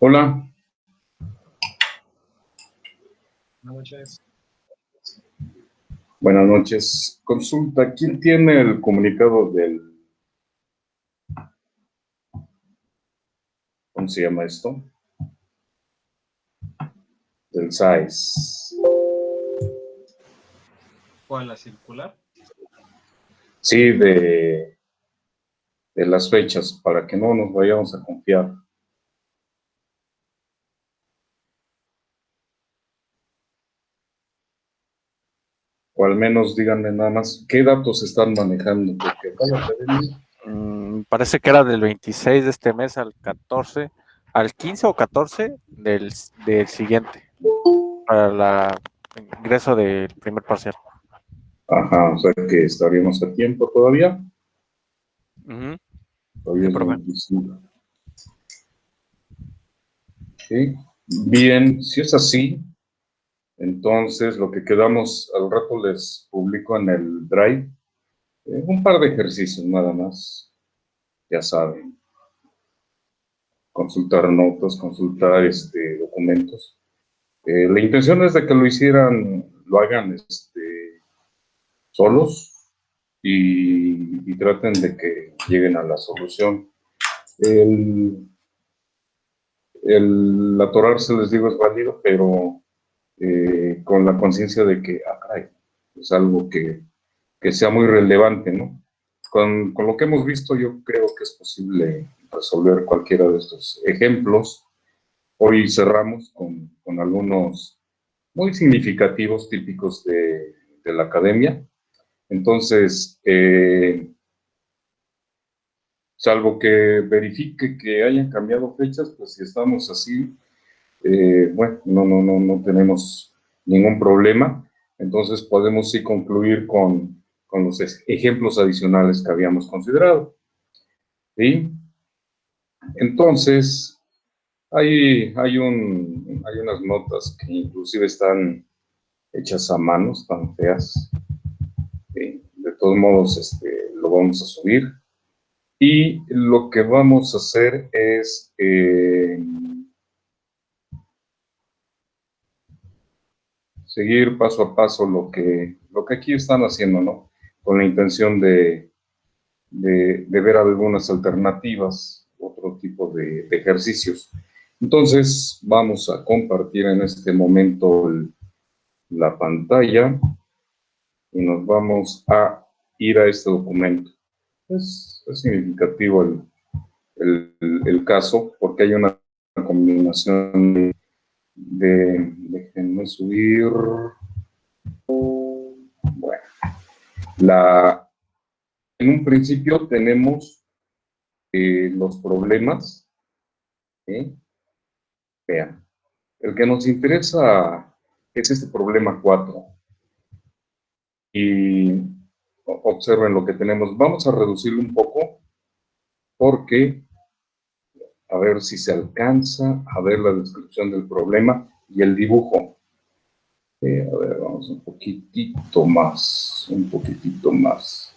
Hola, Buenas noches. buenas noches. Consulta, ¿quién tiene el comunicado ¿cómo se llama esto? Del SAES. ¿Cuál, la circular? Sí, de las fechas, para que no nos vayamos a confiar. O al menos díganme nada más, ¿qué datos están manejando? Porque acá la academia, Parece que era del 26 de este mes al 14, al 15 o 14 del siguiente, para el ingreso del primer parcial. ajá, o sea que estaríamos a tiempo todavía. Ujú. Todavía Sí, es profe. 25. ¿Sí? Bien, si es así, entonces lo que quedamos al rato les publico en el Drive un par de ejercicios nada más, ya saben, consultar notas, consultar documentos. La intención es de que lo hagan solos y traten de que lleguen a la solución. El, el atorarse, les digo, es válido, pero con la conciencia de que, caray, es algo que sea muy relevante, ¿no? Con lo que hemos visto, yo creo que es posible resolver cualquiera de estos ejemplos. Hoy cerramos con algunos muy significativos, típicos de la academia. Entonces, salvo que verifique que hayan cambiado fechas, pues si estamos así, bueno, no tenemos ningún problema. Entonces podemos sí concluir con los ejemplos adicionales que habíamos considerado. ¿Sí? Entonces, hay unas notas que inclusive están hechas a mano, están feas. ¿Sí? De todos modos, lo vamos a subir. Y lo que vamos a hacer es seguir paso a paso lo que aquí están haciendo, ¿no? Con la intención de ver algunas alternativas, otro tipo de ejercicios. Entonces, vamos a compartir en este momento la pantalla y nos vamos a ir a este documento. Es significativo el caso porque hay una combinación déjenme subir. Bueno, en un principio tenemos los problemas. ¿Sí? Vean, el que nos interesa es este problema 4. Y observen lo que tenemos. Vamos a reducirlo un poco porque, a ver si se alcanza a ver la descripción del problema y el dibujo. A ver, vamos un poquitito más, un poquitito más.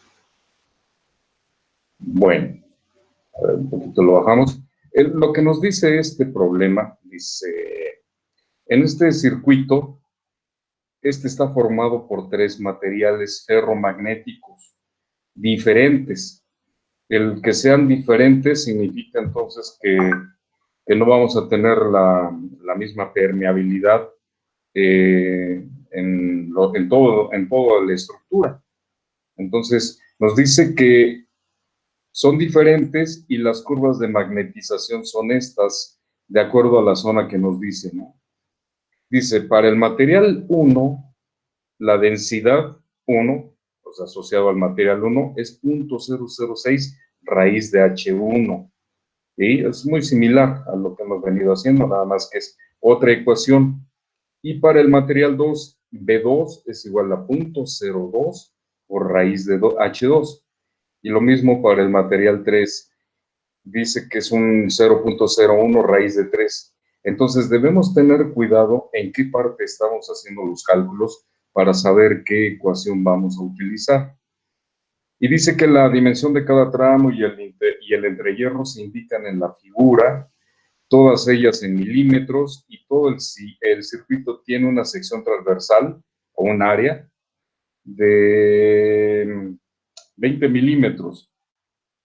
Bueno, a ver, un poquito lo bajamos. Lo que nos dice este problema, dice, en este circuito, este está formado por 3 materiales ferromagnéticos diferentes. El que sean diferentes significa entonces que no vamos a tener la misma permeabilidad en toda la estructura. Entonces, nos dice que son diferentes y las curvas de magnetización son estas, de acuerdo a la zona que nos dice, ¿no? Dice, para el material 1, la densidad 1, pues asociado al material 1, es 0.006 raíz de H1. ¿Sí? Es muy similar a lo que hemos venido haciendo, nada más que es otra ecuación. Y para el material 2, B2 es igual a 0.02 por raíz de H2. Y lo mismo para el material 3, dice que es un 0.01 raíz de 3. Entonces debemos tener cuidado en qué parte estamos haciendo los cálculos para saber qué ecuación vamos a utilizar. Y dice que la dimensión de cada tramo y el entrehierro se indican en la figura todas ellas en milímetros, y todo el circuito tiene una sección transversal o un área de 20 milímetros.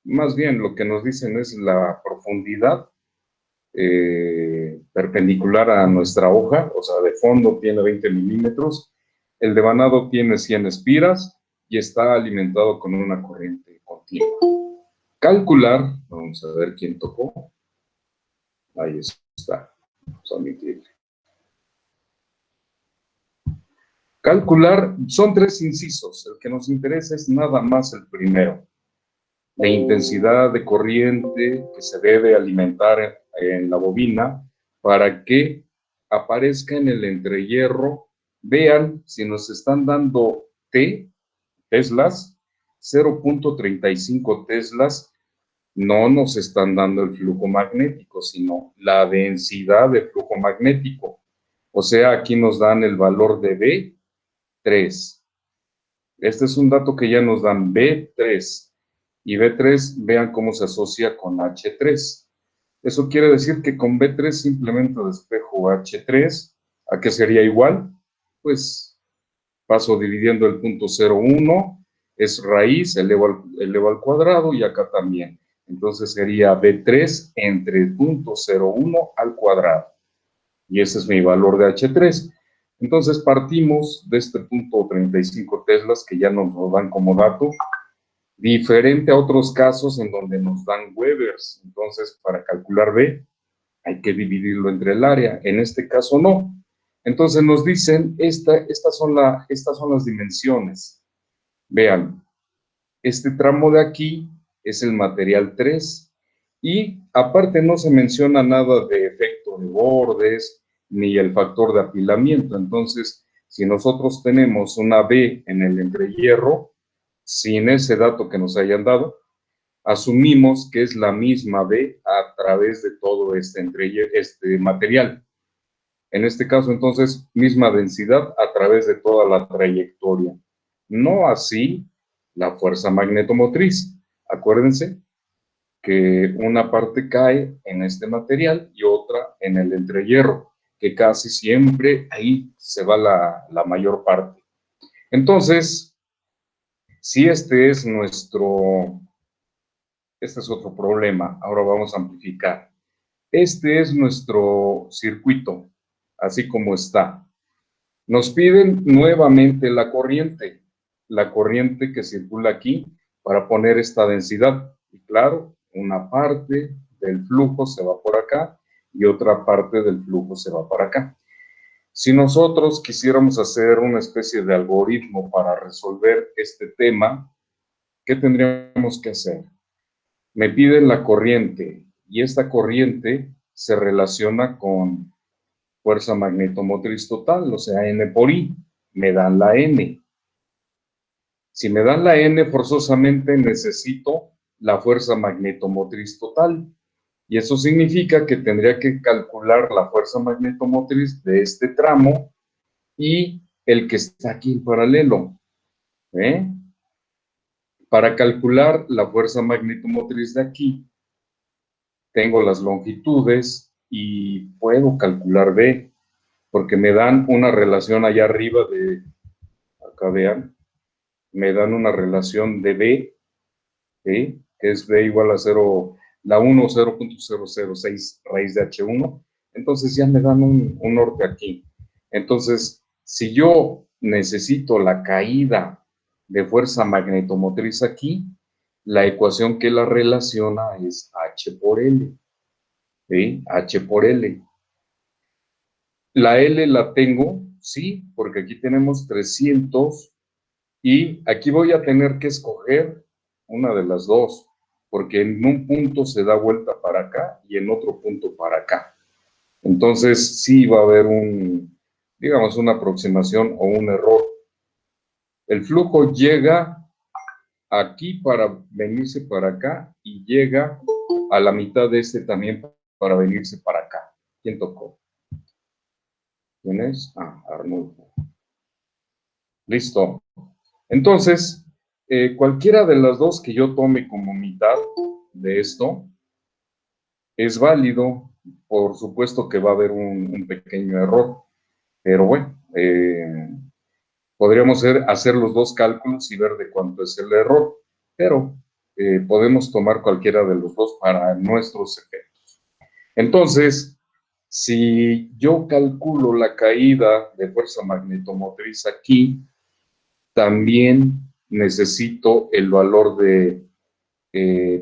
Más bien lo que nos dicen es la profundidad perpendicular a nuestra hoja, o sea, de fondo tiene 20 milímetros, el devanado tiene 100 espiras y está alimentado con una corriente continua. Calcular, vamos a ver quién tocó, ahí está, vamos a omitirle. Calcular, son 3 incisos, el que nos interesa es nada más el primero. La intensidad de corriente que se debe alimentar en la bobina para que aparezca en el entrehierro. Vean, si nos están dando teslas, 0.35 teslas, no nos están dando el flujo magnético, sino la densidad de flujo magnético. O sea, aquí nos dan el valor de B3. Este es un dato que ya nos dan B3. Y B3, vean cómo se asocia con H3. Eso quiere decir que con B3 simplemente despejo H3. ¿A qué sería igual? Pues paso dividiendo el punto 0,1, es raíz, elevo al cuadrado, y acá también. Entonces sería B3 entre el punto 0,1 al cuadrado. Y ese es mi valor de H3. Entonces partimos de este punto 35 teslas que ya nos lo dan como dato, diferente a otros casos en donde nos dan Webers. Entonces, para calcular B, hay que dividirlo entre el área. En este caso, no. Entonces, nos dicen, estas son las dimensiones. Vean, este tramo de aquí es el material 3. Y aparte no se menciona nada de efecto de bordes, ni el factor de apilamiento. Entonces, si nosotros tenemos una B en el entrehierro, sin ese dato que nos hayan dado, asumimos que es la misma B a través de todo este material. En este caso, entonces, misma densidad a través de toda la trayectoria. No así la fuerza magnetomotriz. Acuérdense que una parte cae en este material y otra en el entrehierro, que casi siempre ahí se va la mayor parte. Entonces, si este es otro problema, ahora vamos a amplificar. Este es nuestro circuito, así como está. Nos piden nuevamente la corriente que circula aquí para poner esta densidad. Y claro, una parte del flujo se va por acá y otra parte del flujo se va para acá. Si nosotros quisiéramos hacer una especie de algoritmo para resolver este tema, ¿qué tendríamos que hacer? Me piden la corriente y esta corriente se relaciona con fuerza magnetomotriz total, o sea, N por I. Me dan la N. Si me dan la N, forzosamente necesito la fuerza magnetomotriz total. Y eso significa que tendría que calcular la fuerza magnetomotriz de este tramo y el que está aquí en paralelo. Para calcular la fuerza magnetomotriz de aquí, tengo las longitudes y puedo calcular B, porque me dan una relación allá arriba acá vean, me dan una relación de B, ¿sí? Que es B igual a 0, la 1, 0.006 raíz de H1. Entonces ya me dan un norte aquí. Entonces, si yo necesito la caída de fuerza magnetomotriz aquí, la ecuación que la relaciona es H por L. ¿Sí? H por L. La L la tengo, sí, porque aquí tenemos 300 y aquí voy a tener que escoger una de las dos, porque en un punto se da vuelta para acá y en otro punto para acá. Entonces sí va a haber digamos, una aproximación o un error. El flujo llega aquí para venirse para acá y llega a la mitad de este también para venirse para acá. ¿Quién tocó? ¿Quién es? Arnulfo. Listo. Entonces, cualquiera de las dos que yo tome como mitad de esto es válido, por supuesto que va a haber un pequeño error, pero bueno, podríamos hacer los dos cálculos y ver de cuánto es el error, pero podemos tomar cualquiera de los dos para nuestros efectos. Entonces, si yo calculo la caída de fuerza magnetomotriz aquí, también necesito el valor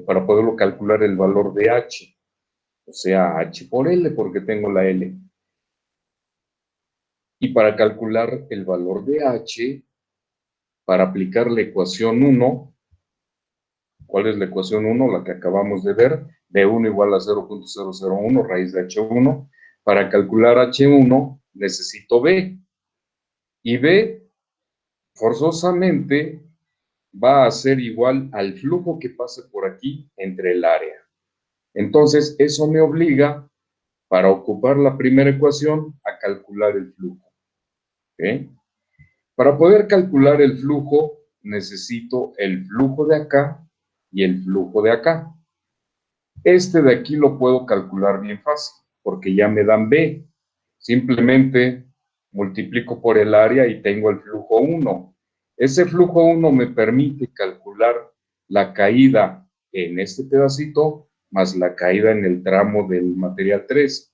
para poderlo calcular el valor de H, o sea, H por L, porque tengo la L. Y para calcular el valor de H, para aplicar la ecuación 1, ¿cuál es la ecuación 1? La que acabamos de ver, B1 igual a 0.001 raíz de H1. Para calcular H1 necesito B, y B forzosamente va a ser igual al flujo que pase por aquí entre el área. Entonces, eso me obliga, para ocupar la primera ecuación, a calcular el flujo. ¿Okay? Para poder calcular el flujo, necesito el flujo de acá y el flujo de acá. Este de aquí lo puedo calcular bien fácil, porque ya me dan B. Simplemente multiplico por el área y tengo el flujo 1. Ese flujo 1 me permite calcular la caída en este pedacito más la caída en el tramo del material 3.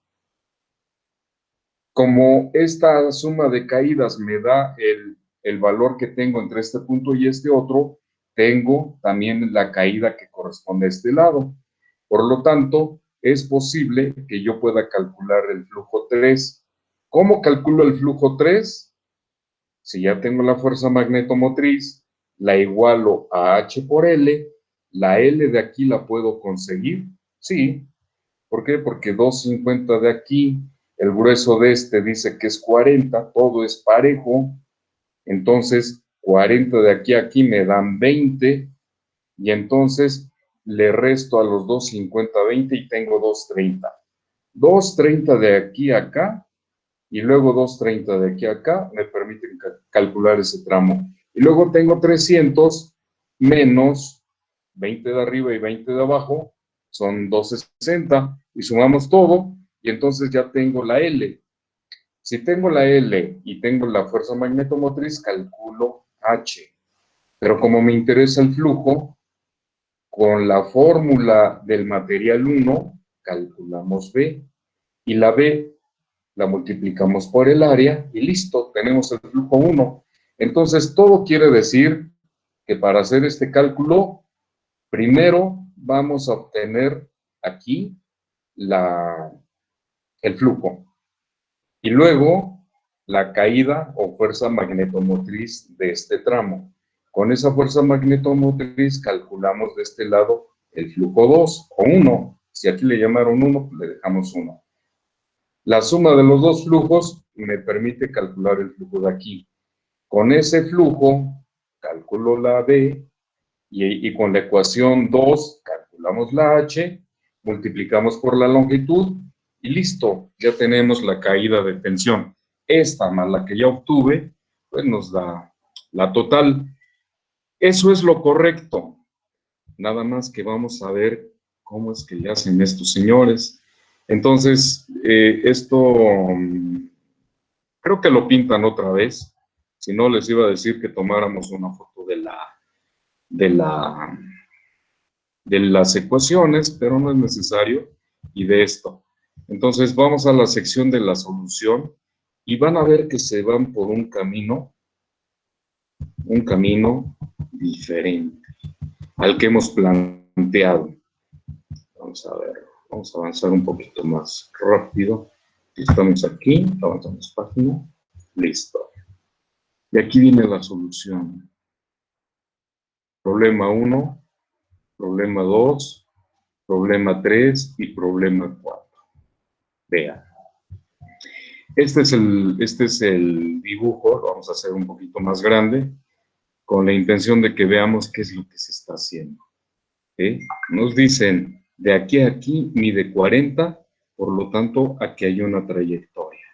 Como esta suma de caídas me da el valor que tengo entre este punto y este otro, tengo también la caída que corresponde a este lado. Por lo tanto, es posible que yo pueda calcular el flujo 3. ¿Cómo calculo el flujo 3? Si ya tengo la fuerza magnetomotriz, la igualo a H por L, la L de aquí la puedo conseguir. Sí. ¿Por qué? Porque 250 de aquí, el grueso de este dice que es 40, todo es parejo. Entonces, 40 de aquí a aquí me dan 20, y entonces le resto a los 250 20 y tengo 230. 230 de aquí a acá y luego 230 de aquí a acá me permiten calcular ese tramo. Y luego tengo 300 menos 20 de arriba y 20 de abajo, son 260, y sumamos todo, y entonces ya tengo la L. Si tengo la L y tengo la fuerza magnetomotriz, calculo H. Pero como me interesa el flujo, con la fórmula del material 1, calculamos B. Y la B la multiplicamos por el área y listo, tenemos el flujo 1. Entonces, todo quiere decir que para hacer este cálculo, primero vamos a obtener aquí el flujo y luego la caída o fuerza magnetomotriz de este tramo. Con esa fuerza magnetomotriz calculamos de este lado el flujo 2 o 1. Si aquí le llamaron 1, pues le dejamos 1. La suma de los dos flujos me permite calcular el flujo de aquí. Con ese flujo calculo la B y con la ecuación 2 calculamos la H, multiplicamos por la longitud y listo, ya tenemos la caída de tensión. Esta más la que ya obtuve, pues nos da la total. Eso es lo correcto. Nada más que vamos a ver cómo es que le hacen estos señores. Entonces, esto creo que lo pintan otra vez. Si no, les iba a decir que tomáramos una foto de las ecuaciones, pero no es necesario, y de esto. Entonces, vamos a la sección de la solución y van a ver que se van por un camino diferente al que hemos planteado. Vamos a ver, vamos a avanzar un poquito más rápido. Estamos aquí, avanzamos página, listo. Y aquí viene la solución. Problema 1, problema 2, problema 3 y problema 4. Vean. Este es el dibujo, lo vamos a hacer un poquito más grande, con la intención de que veamos qué es lo que se está haciendo. ¿Sí? Nos dicen, de aquí a aquí mide 40, por lo tanto, aquí hay una trayectoria.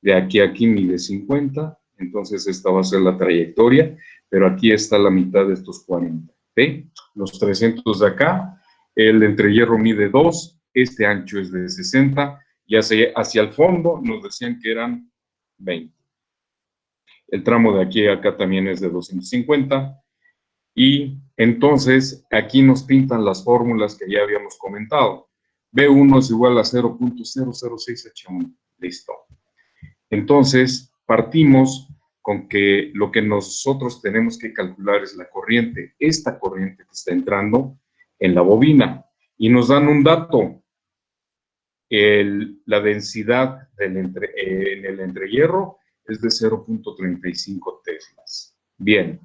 De aquí a aquí mide 50, entonces esta va a ser la trayectoria, pero aquí está la mitad de estos 40. ¿Ve? Los 300 de acá, el entrehierro mide 2, este ancho es de 60 y hacia el fondo nos decían que eran 20. El tramo de aquí a acá también es de 250 y entonces aquí nos pintan las fórmulas que ya habíamos comentado. B1 es igual a 0.006H1. Listo. Entonces, partimos con que lo que nosotros tenemos que calcular es la corriente, esta corriente que está entrando en la bobina. Y nos dan un dato, la densidad en el entrehierro es de 0.35 teslas. Bien,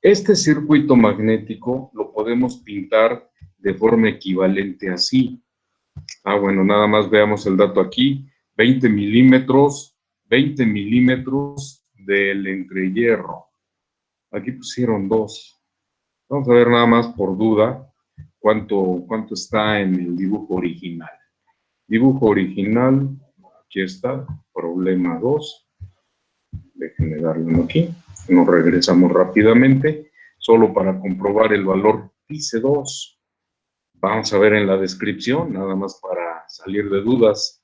este circuito magnético lo podemos pintar de forma equivalente así. Bueno, nada más veamos el dato aquí, 20 milímetros del entrehierro. Aquí pusieron 2. Vamos a ver nada más por duda cuánto está en el dibujo original. Dibujo original, aquí está, problema 2. Déjenme darle uno aquí. Nos regresamos rápidamente, solo para comprobar el valor. Dice 2. Vamos a ver en la descripción, nada más para salir de dudas.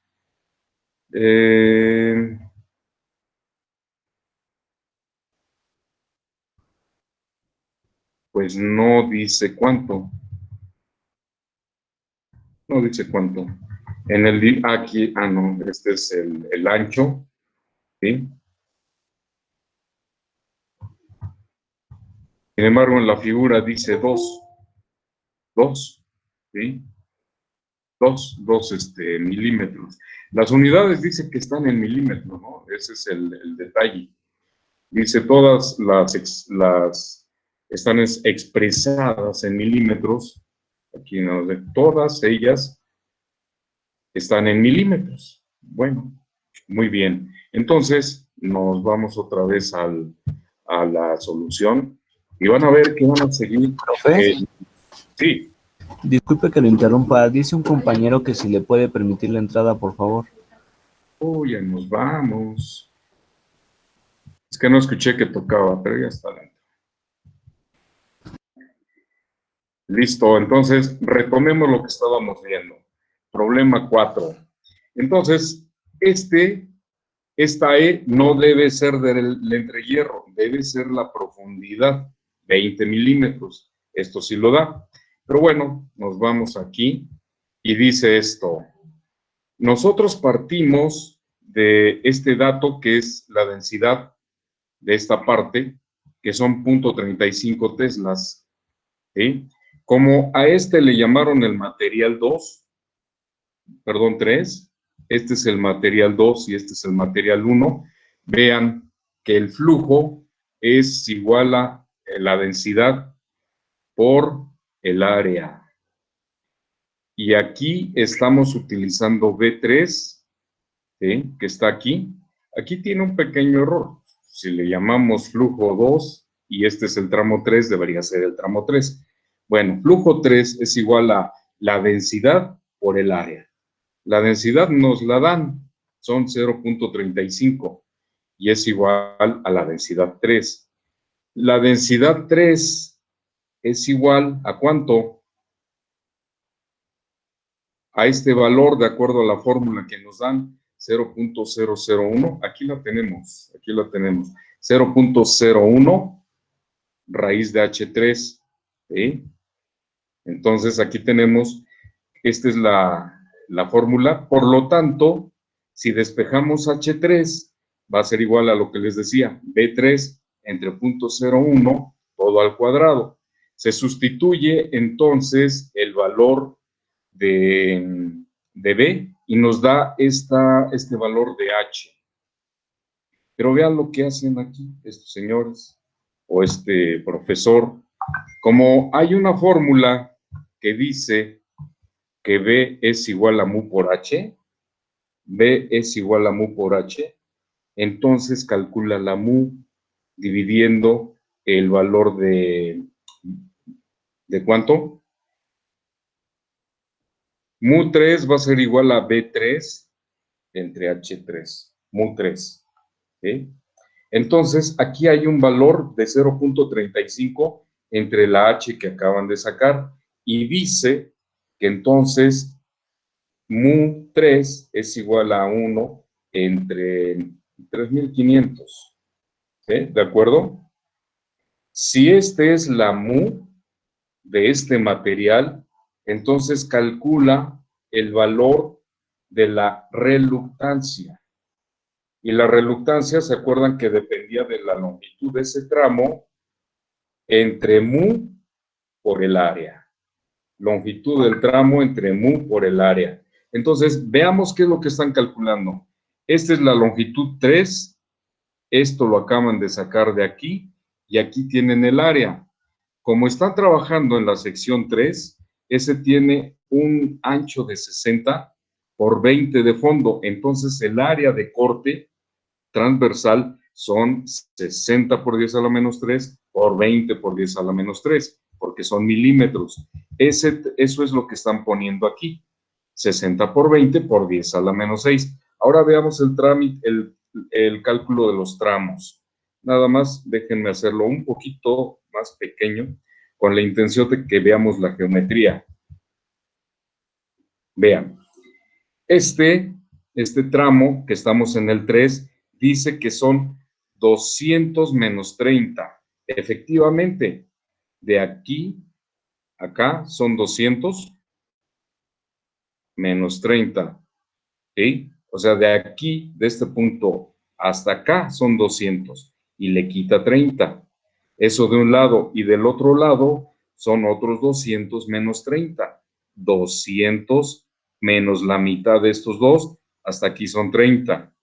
Pues no dice cuánto. No dice cuánto. Aquí, no, este es el ancho, ¿sí? Sin embargo, en la figura dice 2. 2, ¿sí? 2 milímetros. Las unidades dice que están en milímetros, ¿no? Ese es el detalle. Dice todas están expresadas en milímetros. Aquí nos de todas ellas están en milímetros. Bueno, muy bien. Entonces, nos vamos otra vez a la solución y van a ver que van a seguir. ¿Profe? Sí. Disculpe que lo interrumpa. Dice un compañero que si le puede permitir la entrada, por favor. Ya nos vamos. Es que no escuché que tocaba, pero ya está dentro. Listo, entonces retomemos lo que estábamos viendo. Problema 4. Entonces, esta E no debe ser del entrehierro, debe ser la profundidad, 20 milímetros. Esto sí lo da. Pero bueno, nos vamos aquí y dice esto. Nosotros partimos de este dato que es la densidad de esta parte, que son 0.35 teslas. ¿Sí? Como a este le llamaron el material 3, este es el material 2 y este es el material 1, vean que el flujo es igual a la densidad por el área. Y aquí estamos utilizando B3, ¿sí? Que está aquí. Aquí tiene un pequeño error. Si le llamamos flujo 2 y este es el tramo 3, debería ser el tramo 3. Bueno, flujo 3 es igual a la densidad por el área. La densidad nos la dan, son 0.35 y es igual a la densidad 3. La densidad 3 es igual a ¿cuánto? A este valor, de acuerdo a la fórmula que nos dan, 0.001, aquí la tenemos, 0.01 raíz de H3, ¿sí? Entonces aquí tenemos, esta es la fórmula, por lo tanto, si despejamos H3, va a ser igual a lo que les decía, B3 entre 0.01, todo al cuadrado. Se sustituye entonces el valor de B y nos da este valor de H. Pero vean lo que hacen aquí estos señores o este profesor. Como hay una fórmula que dice que B es igual a mu por H, B es igual a mu por H, entonces calcula la mu dividiendo el valor ¿de cuánto? Mu 3 va a ser igual a B3 entre H3, mu 3. ¿Sí? Entonces, aquí hay un valor de 0.35 entre la H que acaban de sacar y dice que entonces mu 3 es igual a 1 entre 3500. ¿Sí? ¿De acuerdo? Si este es la mu de este material, entonces calcula el valor de la reluctancia. Y la reluctancia, ¿se acuerdan que dependía de la longitud de ese tramo entre mu por el área? Longitud del tramo entre mu por el área. Entonces, veamos qué es lo que están calculando. Esta es la longitud 3, esto lo acaban de sacar de aquí, y aquí tienen el área. Como están trabajando en la sección 3, ese tiene un ancho de 60 por 20 de fondo, entonces el área de corte transversal son 60 por 10 a la menos 3 por 20 por 10 a la menos 3, porque son milímetros. Eso es lo que están poniendo aquí, 60 por 20 por 10 a la menos 6. Ahora veamos el cálculo de los tramos. Nada más déjenme hacerlo un poquito más pequeño con la intención de que veamos la geometría. Vean, este tramo que estamos en el 3 dice que son 200 menos 30. Efectivamente, de aquí a acá son 200 menos 30. ¿Sí? O sea, de aquí, de este punto hasta acá son 200 y le quita 30. Eso de un lado, y del otro lado son otros 200 menos 30. 200 menos la mitad de estos dos, hasta aquí son 30.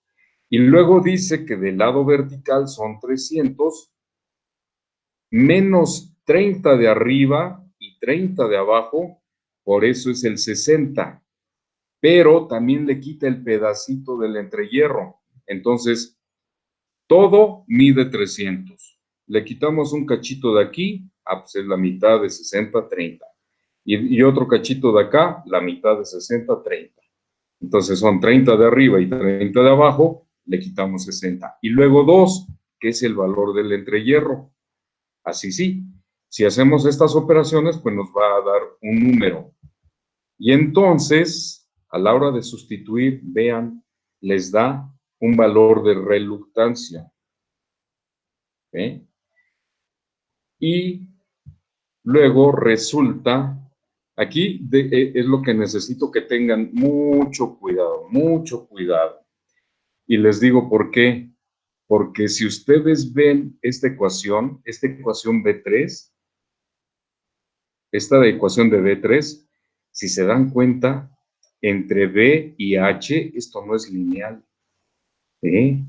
Y luego dice que del lado vertical son 300 menos 30 de arriba y 30 de abajo, por eso es el 60. Pero también le quita el pedacito del entrehierro. Entonces, todo mide 300. Le quitamos un cachito de aquí, pues es la mitad de 60, 30. Y otro cachito de acá, la mitad de 60, 30. Entonces son 30 de arriba y 30 de abajo, le quitamos 60. Y luego 2, que es el valor del entrehierro. Así sí, si hacemos estas operaciones, pues nos va a dar un número. Y entonces, a la hora de sustituir, vean, les da un valor de reluctancia. ¿Sí? Y luego resulta, aquí es lo que necesito que tengan mucho cuidado, mucho cuidado. Y les digo por qué. Porque si ustedes ven esta ecuación B3, esta ecuación de B3, si se dan cuenta, entre B y H, esto no es lineal. ¿Sí?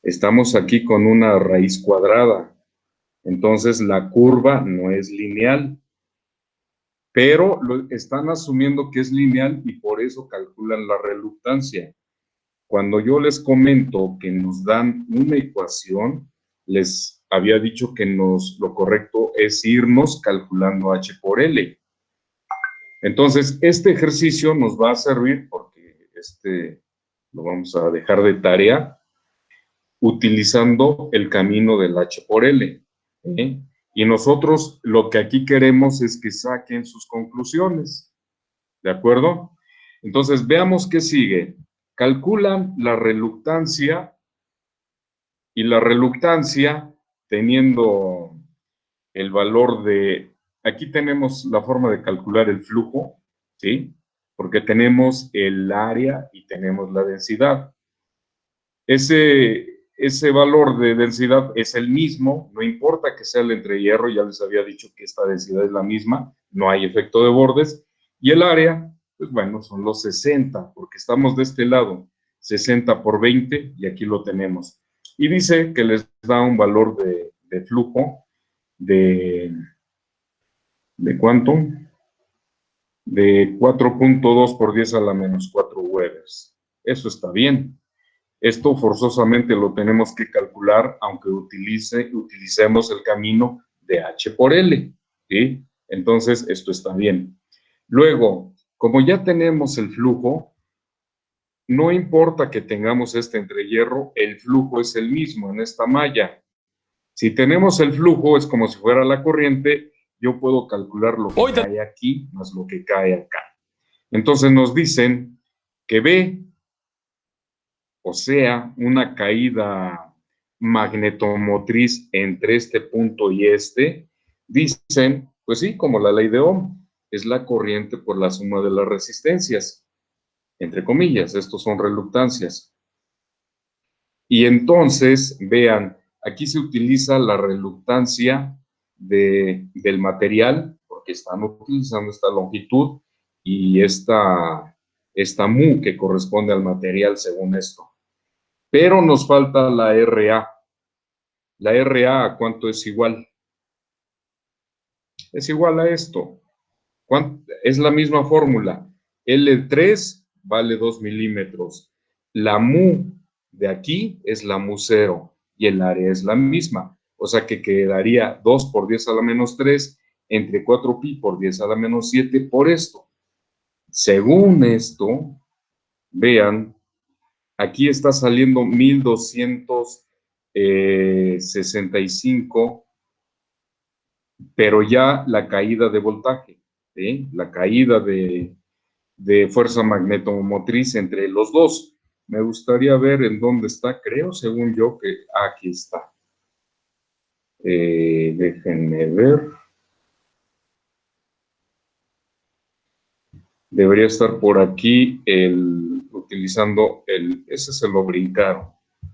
Estamos aquí con una raíz cuadrada. Entonces, la curva no es lineal. Pero están asumiendo que es lineal y por eso calculan la reluctancia. Cuando yo les comento que nos dan una ecuación, les había dicho que lo correcto es irnos calculando H por L. Entonces, este ejercicio nos va a servir porque lo vamos a dejar de tarea utilizando el camino del H por L. ¿Sí? Y nosotros lo que aquí queremos es que saquen sus conclusiones. ¿De acuerdo? Entonces, veamos qué sigue. Calculan la reluctancia y la reluctancia teniendo el valor de, aquí tenemos la forma de calcular el flujo, ¿sí? Porque tenemos el área y tenemos la densidad. Ese valor de densidad es el mismo, no importa que sea el entrehierro, ya les había dicho que esta densidad es la misma, no hay efecto de bordes, y el área, pues bueno, son los 60, porque estamos de este lado, 60 por 20, y aquí lo tenemos. Y dice que les da un valor de flujo ¿de cuánto? De 4.2 por 10 a la menos 4 Webers. Eso está bien. Esto forzosamente lo tenemos que calcular, aunque utilicemos el camino de H por L. ¿Sí? Entonces, esto está bien. Luego, como ya tenemos el flujo, no importa que tengamos este entrehierro, el flujo es el mismo en esta malla. Si tenemos el flujo, es como si fuera la corriente, yo puedo calcular lo que cae aquí más lo que cae acá. Entonces nos dicen que B, o sea, una caída magnetomotriz entre este punto y este, dicen, pues sí, como la ley de Ohm, es la corriente por la suma de las resistencias, entre comillas, estos son reluctancias. Y entonces, vean, aquí se utiliza la reluctancia del material, porque están utilizando esta longitud y esta mu que corresponde al material según esto. Pero nos falta la RA. ¿La RA a cuánto es igual? Es igual a esto. Es la misma fórmula. L3 vale 2 milímetros. La mu de aquí es la mu 0 y el área es la misma. O sea que quedaría 2 por 10 a la menos 3 entre 4pi por 10 a la menos 7 por esto. Según esto, vean, aquí está saliendo 1265, pero ya la caída de voltaje, ¿sí? La caída de fuerza magnetomotriz entre los dos. Me gustaría ver en dónde está, creo, según yo, que aquí está. Déjenme ver. Debería estar por aquí utilizando ese se lo brincaron.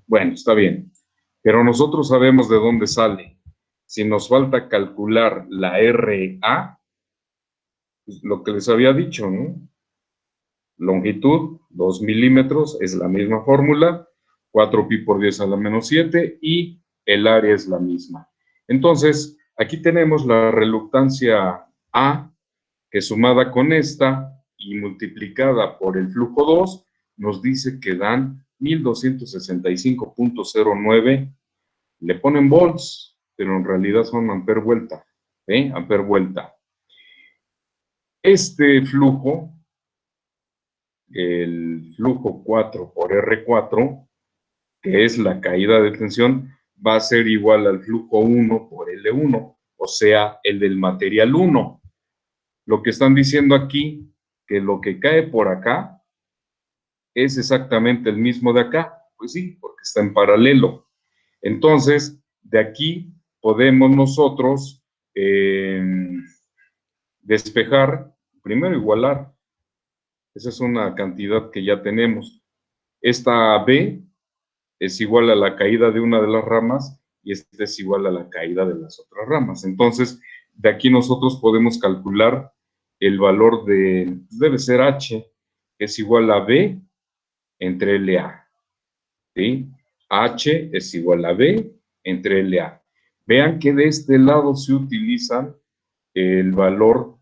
Bueno, está bien. Pero nosotros sabemos de dónde sale. Si nos falta calcular la RA, pues lo que les había dicho, ¿no? Longitud, 2 milímetros, es la misma fórmula, 4pi por 10 a la menos 7 y el área es la misma. Entonces, aquí tenemos la reluctancia A, que sumada con esta y multiplicada por el flujo 2, nos dice que dan 1265.09, le ponen volts, pero en realidad son amper vuelta, ¿eh? Amper vuelta. Este flujo, el flujo 4 por R4, que es la caída de tensión, va a ser igual al flujo 1 por L1, o sea, el del material 1. Lo que están diciendo aquí, que lo que cae por acá es exactamente el mismo de acá. Pues sí, porque está en paralelo. Entonces, de aquí podemos nosotros despejar, primero igualar. Esa es una cantidad que ya tenemos. Esta B es igual a la caída de una de las ramas y esta es igual a la caída de las otras ramas. Entonces, de aquí nosotros podemos calcular el valor debe ser H, que es igual a B entre LA. ¿Sí? H es igual a B entre LA. Vean que de este lado se utiliza el valor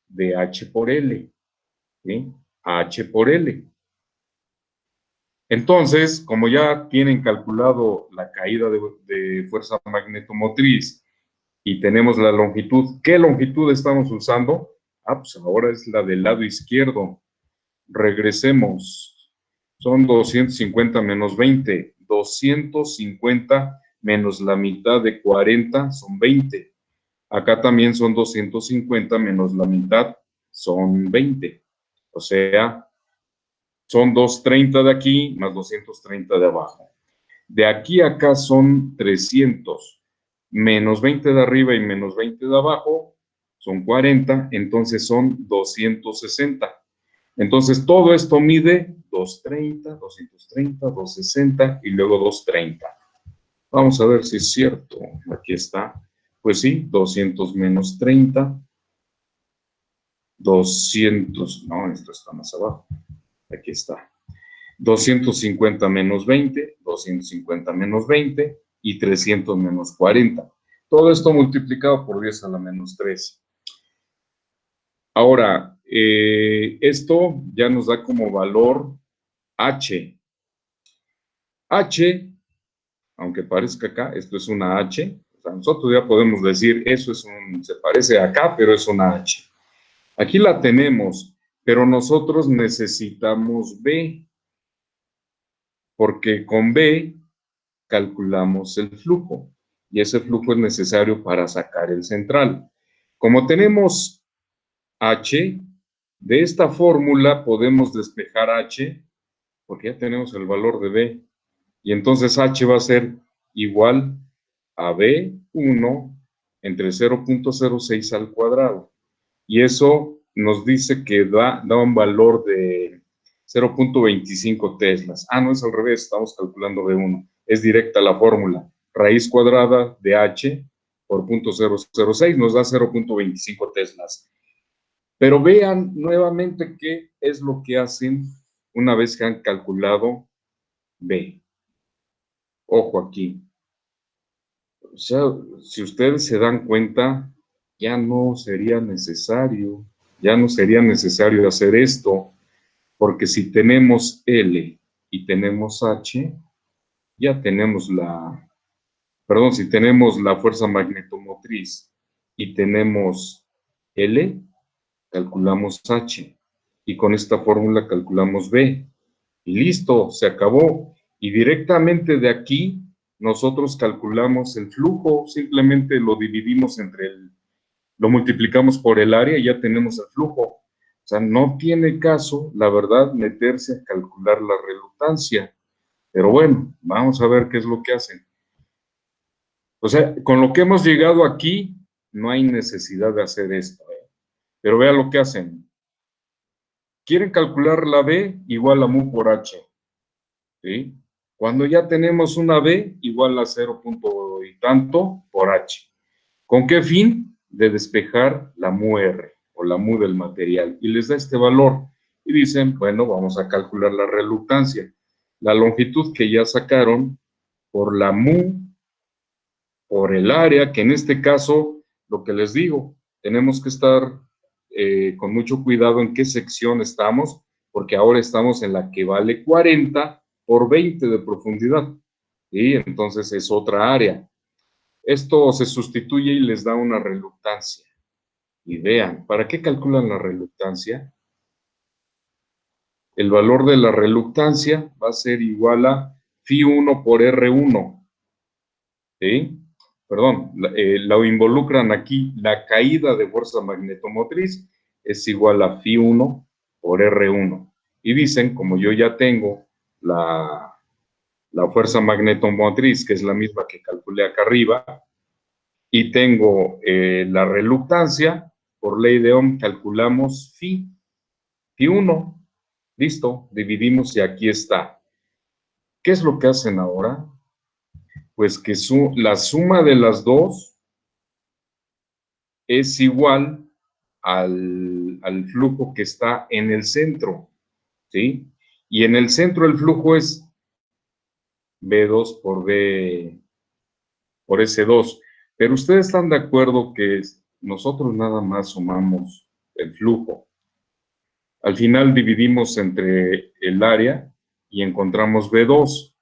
de H por L. ¿Sí? H por L. Entonces, como ya tienen calculado la caída de fuerza magnetomotriz y tenemos la longitud, ¿qué longitud estamos usando? Ah, pues ahora es la del lado izquierdo. Regresemos. Son 250 menos 20. 250 menos la mitad de 40 son 20. Acá también son 250 menos la mitad son 20. O sea, son 230 de aquí más 230 de abajo. De aquí a acá son 300. Menos 20 de arriba y menos 20 de abajo son 40. Entonces son 260. Entonces todo esto mide 230, 230, 260 y luego 230. Vamos a ver si es cierto. Aquí está. Pues sí, 200 menos 30. 200, no, esto está más abajo. Aquí está. 250 menos 20, 250 menos 20 y 300 menos 40. Todo esto multiplicado por 10 a la menos 3. Ahora, esto ya nos da como valor H. H, aunque parezca acá, esto es una H. O sea, nosotros ya podemos decir, eso se parece acá, pero es una H. Aquí la tenemos, pero nosotros necesitamos B, porque con B calculamos el flujo, y ese flujo es necesario para sacar el central. Como tenemos H, De esta fórmula podemos despejar H, porque ya tenemos el valor de B, y entonces H va a ser igual a B1 entre 0.06 al cuadrado. Y eso nos dice que da un valor de 0.25 teslas. Ah, no, es al revés, estamos calculando B1. Es directa la fórmula. Raíz cuadrada de H por 0.006 nos da 0.25 teslas. Pero vean nuevamente qué es lo que hacen una vez que han calculado B. Ojo aquí. O sea, si ustedes se dan cuenta, ya no sería necesario hacer esto, porque si tenemos L y tenemos H, ya tenemos si tenemos la fuerza magnetomotriz y tenemos L, calculamos H, y con esta fórmula calculamos B, y listo, se acabó. Y directamente de aquí, nosotros calculamos el flujo, simplemente lo dividimos lo multiplicamos por el área y ya tenemos el flujo. O sea, no tiene caso, la verdad, meterse a calcular la reluctancia. Pero bueno, vamos a ver qué es lo que hacen. O sea, con lo que hemos llegado aquí, no hay necesidad de hacer esto. Pero vean lo que hacen. Quieren calcular la B igual a mu por H. ¿Sí? Cuando ya tenemos una B igual a 0 punto y tanto por H. ¿Con qué fin? De despejar la mu R o la mu del material. Y les da este valor. Y dicen, bueno, vamos a calcular la reluctancia. La longitud que ya sacaron por la mu, por el área, que en este caso, lo que les digo, tenemos que estar con mucho cuidado en qué sección estamos, porque ahora estamos en la que vale 40 por 20 de profundidad. Y entonces es otra área. Esto se sustituye y les da una reluctancia. Y vean, ¿para qué calculan la reluctancia? El valor de la reluctancia va a ser igual a Φ1 por R1. ¿Sí? Perdón, lo involucran aquí, la caída de fuerza magnetomotriz es igual a Φ1 por R1. Y dicen, como yo ya tengo la fuerza magnetomotriz, que es la misma que calculé acá arriba, y tengo la reluctancia, por ley de Ohm calculamos Φ1. Listo, dividimos y aquí está. ¿Qué es lo que hacen ahora? Pues que la suma de las dos es igual al flujo que está en el centro, ¿sí? Y en el centro el flujo es B2 por S2. Pero ustedes están de acuerdo que nosotros nada más sumamos el flujo. Al final dividimos entre el área y encontramos B2.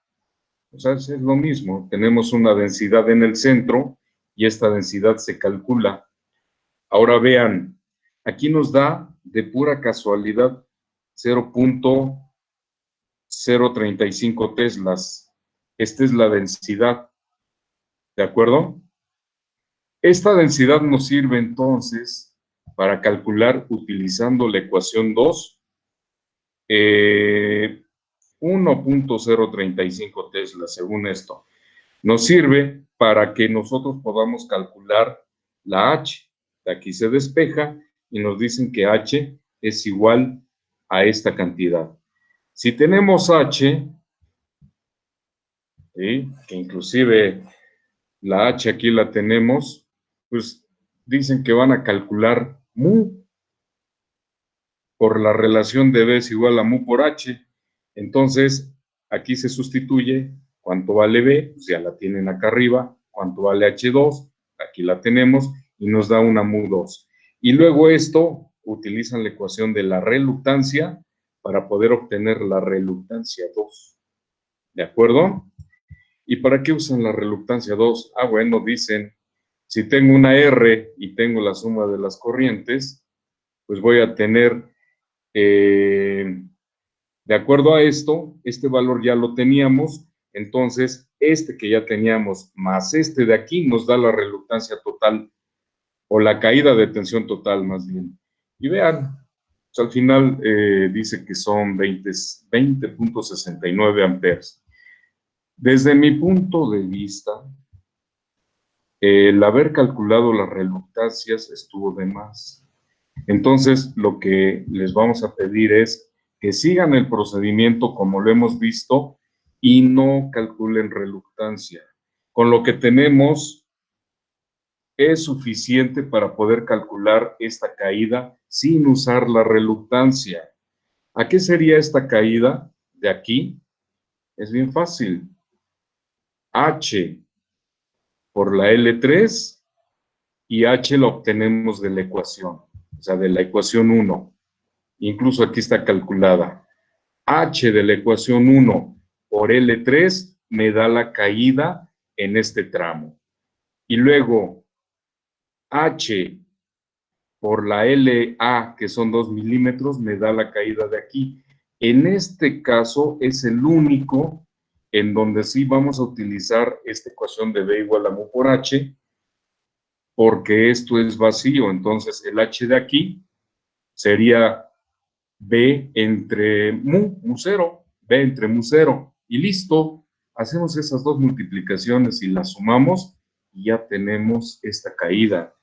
O sea, es lo mismo. Tenemos una densidad en el centro y esta densidad se calcula. Ahora vean, aquí nos da de pura casualidad 0.035 teslas. Esta es la densidad. ¿De acuerdo? Esta densidad nos sirve entonces para calcular utilizando la ecuación 2, 1.035 teslas, según esto. Nos sirve para que nosotros podamos calcular la H. De aquí se despeja y nos dicen que H es igual a esta cantidad. Si tenemos H, ¿sí? Que inclusive la H aquí la tenemos, pues dicen que van a calcular mu por la relación de B es igual a mu por H. Entonces, aquí se sustituye cuánto vale B, pues ya la tienen acá arriba, cuánto vale H2, aquí la tenemos, y nos da una mu 2. Y luego esto, utilizan la ecuación de la reluctancia para poder obtener la reluctancia 2. ¿De acuerdo? ¿Y para qué usan la reluctancia 2? Ah, bueno, dicen, si tengo una R y tengo la suma de las corrientes, pues voy a tener, de acuerdo a esto, este valor ya lo teníamos, entonces este que ya teníamos más este de aquí nos da la reluctancia total, o la caída de tensión total más bien. Y vean, Pues al final dice que son 20.69 amperes. Desde mi punto de vista, el haber calculado las reluctancias estuvo de más. Entonces, lo que les vamos a pedir es que sigan el procedimiento como lo hemos visto y no calculen reluctancia. Con lo que tenemos es suficiente para poder calcular esta caída sin usar la reluctancia. ¿A qué sería esta caída de aquí? Es bien fácil. H por la L3 y H lo obtenemos de la ecuación, o sea, de la ecuación 1. Incluso aquí está calculada. H de la ecuación 1 por L3 me da la caída en este tramo. Y luego H por la LA, que son 2 milímetros, me da la caída de aquí. En este caso es el único en donde sí vamos a utilizar esta ecuación de B igual a mu por H, porque esto es vacío. Entonces el H de aquí sería B entre mu 0, B entre mu 0, y listo. Hacemos esas dos multiplicaciones y las sumamos y ya tenemos esta caída,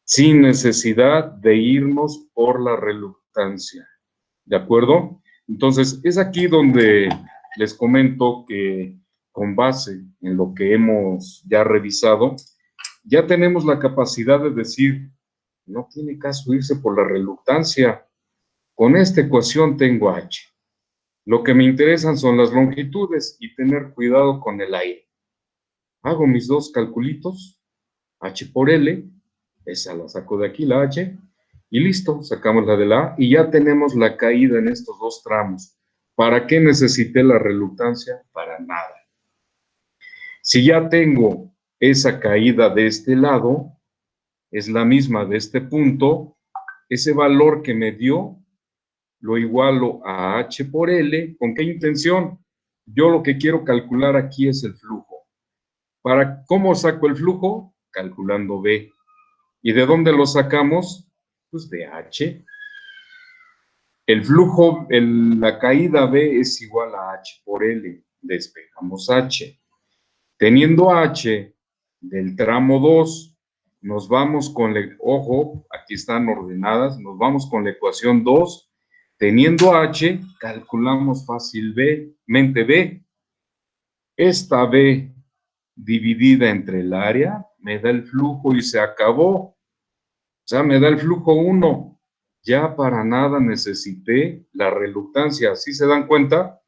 sin necesidad de irnos por la reluctancia. ¿De acuerdo? Entonces, es aquí donde les comento que con base en lo que hemos ya revisado, ya tenemos la capacidad de decir, no tiene caso irse por la reluctancia. Con esta ecuación tengo H. Lo que me interesan son las longitudes y tener cuidado con el aire. Hago mis dos calculitos, H por L, esa la saco de aquí, la H, y listo, sacamos la de la A y ya tenemos la caída en estos dos tramos. ¿Para qué necesité la reluctancia? Para nada. Si ya tengo esa caída de este lado, es la misma de este punto, ese valor que me dio lo igualo a H por L. ¿Con qué intención? Yo lo que quiero calcular aquí es el flujo. ¿Cómo saco el flujo? Calculando B. ¿Y de dónde lo sacamos? Pues de H. El flujo, la caída B es igual a H por L. Despejamos H. Teniendo H del tramo 2, nos vamos con ojo, aquí están ordenadas, nos vamos con la ecuación 2. Teniendo H, calculamos fácilmente B. Esta B dividida entre el área me da el flujo y se acabó. O sea, me da el flujo 1. Ya para nada necesité la reluctancia. ¿Sí se dan cuenta?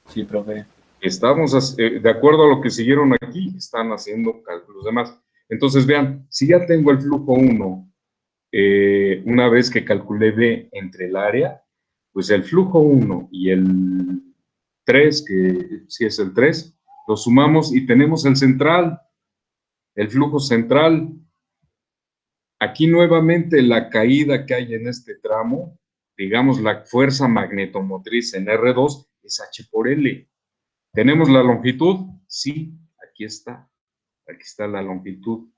Sí, profe. Estamos, de acuerdo a lo que siguieron aquí, están haciendo cálculos de más. Entonces, vean, si ya tengo el flujo 1, una vez que calculé B entre el área, pues el flujo 1 y el 3, que sí es el 3, lo sumamos y tenemos el central, el flujo central. Aquí nuevamente la caída que hay en este tramo, digamos la fuerza magnetomotriz en R2 es H por L. ¿Tenemos la longitud? Sí, aquí está la longitud.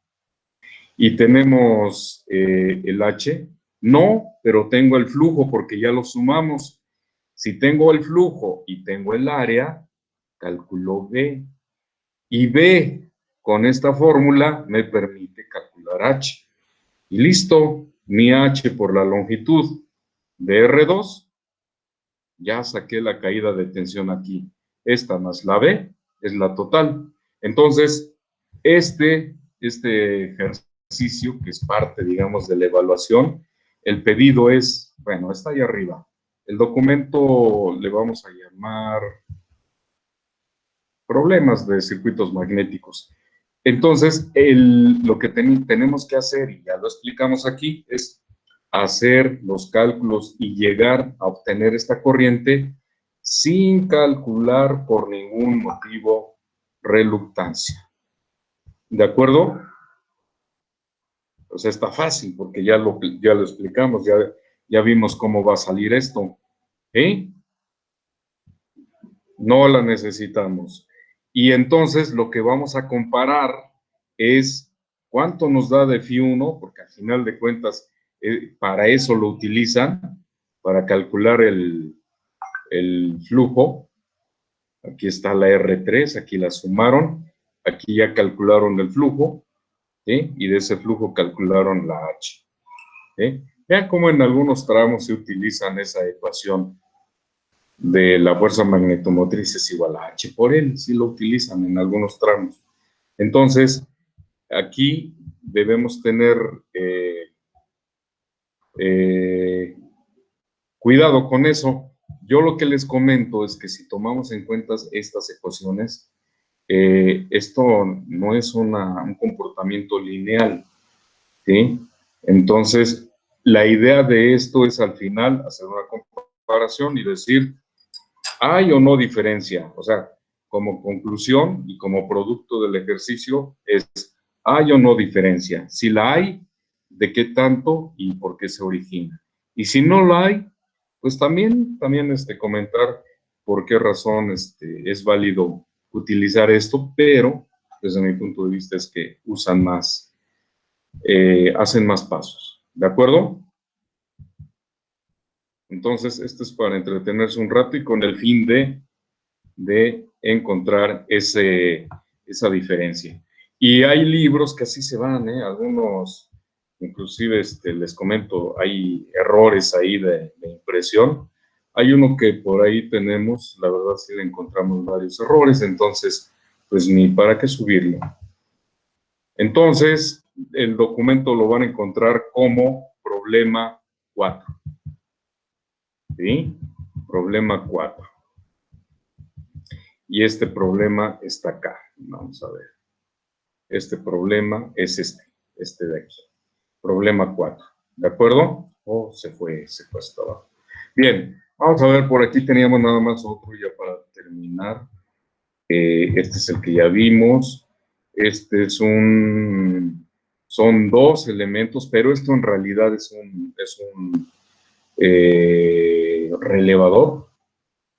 ¿Y tenemos el H? No, pero tengo el flujo porque ya lo sumamos. Si tengo el flujo y tengo el área, calculo B. Y B, con esta fórmula, me permite calcular H. Y listo, mi H por la longitud de R2, ya saqué la caída de tensión aquí. Esta más la B es la total. Entonces, este ejercicio, que es parte, digamos, de la evaluación, el pedido es, bueno, está ahí arriba. El documento le vamos a llamar problemas de circuitos magnéticos. Entonces, lo que tenemos que hacer, y ya lo explicamos aquí, es hacer los cálculos y llegar a obtener esta corriente sin calcular por ningún motivo reluctancia. ¿De acuerdo? O sea, está fácil porque ya lo explicamos, ya vimos cómo va a salir esto. No la necesitamos. Y entonces lo que vamos a comparar es ¿Cuánto nos da de phi 1? Porque al final de cuentas, para eso lo utilizan, para calcular el flujo. Aquí está la R3, aquí la sumaron, aquí ya calcularon el flujo, ¿sí? Y de ese flujo calcularon la H. ¿Sí? Vean cómo en algunos tramos se utilizan esa ecuación de la fuerza magnetomotriz es igual a H por L, sí lo utilizan en algunos tramos. Entonces, aquí debemos tener cuidado con eso. Yo lo que les comento es que si tomamos en cuenta estas ecuaciones, esto no es un comportamiento lineal, ¿sí? Entonces, la idea de esto es al final hacer una comparación y decir, ¿hay o no diferencia? O sea, como conclusión y como producto del ejercicio es, ¿hay o no diferencia? Si la hay, ¿de qué tanto y por qué se origina? Y si no la hay, pues también comentar por qué razón es válido utilizar esto, pero desde mi punto de vista es que usan más, hacen más pasos. ¿De acuerdo? Entonces, esto es para entretenerse un rato y con el fin de encontrar esa diferencia. Y hay libros que así se van, algunos, inclusive les comento, hay errores ahí de impresión. Hay uno que por ahí tenemos, la verdad sí le encontramos varios errores, entonces, pues ni para qué subirlo. Entonces, el documento lo van a encontrar como problema 4. ¿Sí? Problema 4. Y este problema está acá. Vamos a ver. Este problema es este de aquí. Problema 4. ¿De acuerdo? Oh, se fue hasta abajo. Bien, vamos a ver, por aquí teníamos nada más otro ya para terminar. Este es el que ya vimos. Este es son dos elementos, pero esto en realidad es un relevador.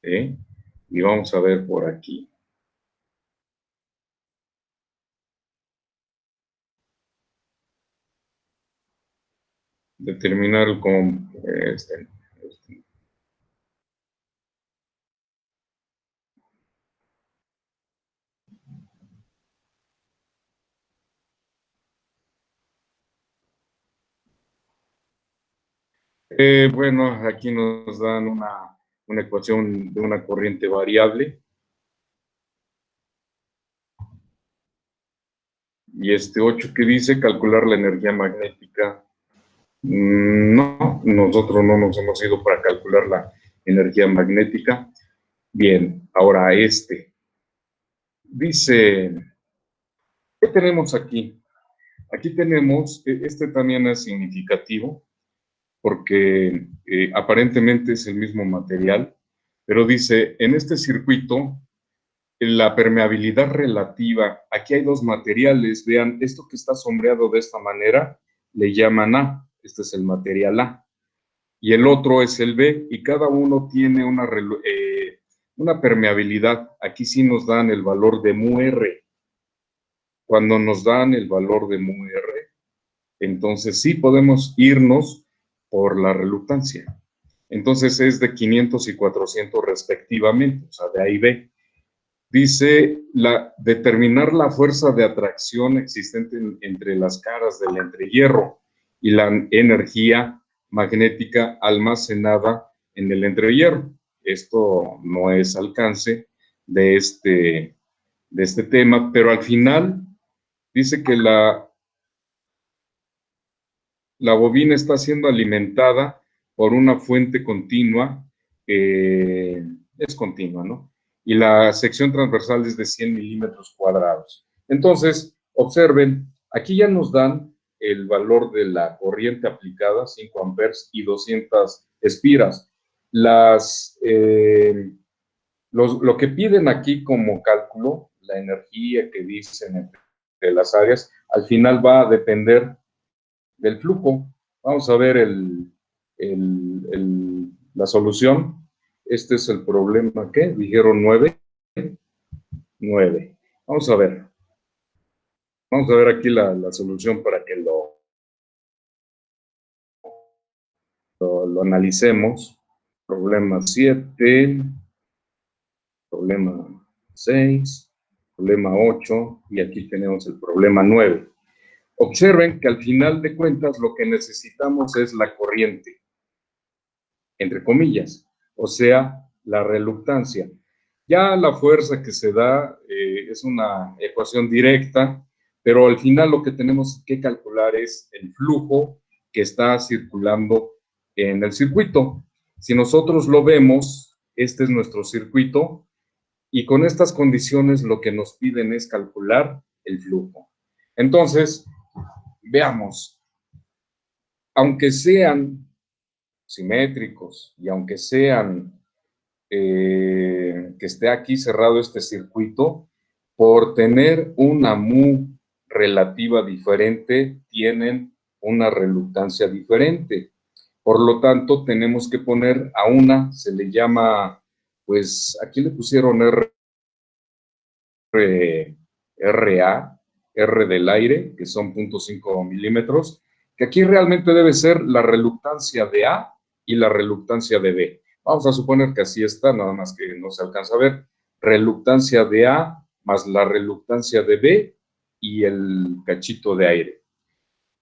Y vamos a ver por aquí. Determinar con bueno, aquí nos dan una ecuación de una corriente variable. Y 8 que dice calcular la energía magnética. No, nosotros no nos hemos ido para calcular la energía magnética. Bien, ahora dice, ¿qué tenemos aquí? Aquí tenemos, también es significativo, porque aparentemente es el mismo material, pero dice, en este circuito, la permeabilidad relativa, aquí hay dos materiales, vean, esto que está sombreado de esta manera, le llaman A, este es el material A, y el otro es el B, y cada uno tiene una permeabilidad, aquí sí nos dan el valor de mu R. Cuando nos dan el valor de mu R, entonces sí podemos irnos por la reluctancia. Entonces es de 500 y 400 respectivamente, o sea, de A y B. Dice, determinar la fuerza de atracción existente entre las caras del entrehierro y la energía magnética almacenada en el entrehierro. Esto no es alcance de este tema, pero al final dice que la bobina está siendo alimentada por una fuente continua, es continua, ¿no? Y la sección transversal es de 100 milímetros cuadrados. Entonces, observen, aquí ya nos dan el valor de la corriente aplicada, 5 amperes y 200 espiras. Lo que piden aquí como cálculo, la energía que dicen entre las áreas, al final va a depender del flujo. Vamos a ver la solución. Este es el problema, ¿qué? Dijeron 9. Vamos a ver. Vamos a ver aquí la solución para que lo analicemos. Problema 7, problema 6, problema 8 y aquí tenemos el problema 9. Observen que al final de cuentas lo que necesitamos es la corriente, entre comillas, o sea, la reluctancia. Ya la fuerza que se da es una ecuación directa, pero al final lo que tenemos que calcular es el flujo que está circulando en el circuito. Si nosotros lo vemos, este es nuestro circuito y con estas condiciones lo que nos piden es calcular el flujo. Entonces, veamos, aunque sean simétricos y aunque sean que esté aquí cerrado este circuito, por tener una mu relativa diferente, tienen una reluctancia diferente. Por lo tanto, tenemos que poner a una, se le llama, pues aquí le pusieron RA, R del aire, que son 0.5 milímetros, que aquí realmente debe ser la reluctancia de A y la reluctancia de B. Vamos a suponer que así está, nada más que no se alcanza a ver. Reluctancia de A más la reluctancia de B y el cachito de aire.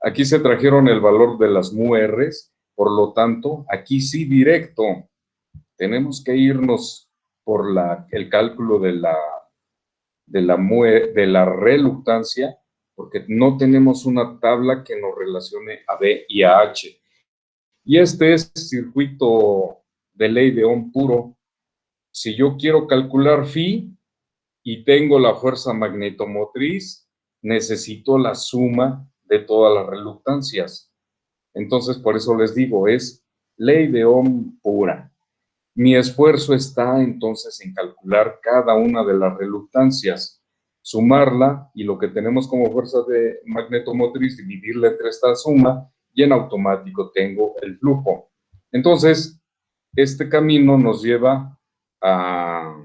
Aquí se trajeron el valor de las mu-Rs, por lo tanto, aquí sí directo tenemos que irnos por el cálculo de la reluctancia, porque no tenemos una tabla que nos relacione a B y a H. Y este es circuito de ley de Ohm puro. Si yo quiero calcular phi y tengo la fuerza magnetomotriz, necesito la suma de todas las reluctancias. Entonces, por eso les digo, es ley de Ohm pura. Mi esfuerzo está entonces en calcular cada una de las reluctancias, sumarla y lo que tenemos como fuerza de magnetomotriz, dividirla entre esta suma y en automático tengo el flujo. Entonces, este camino nos lleva a...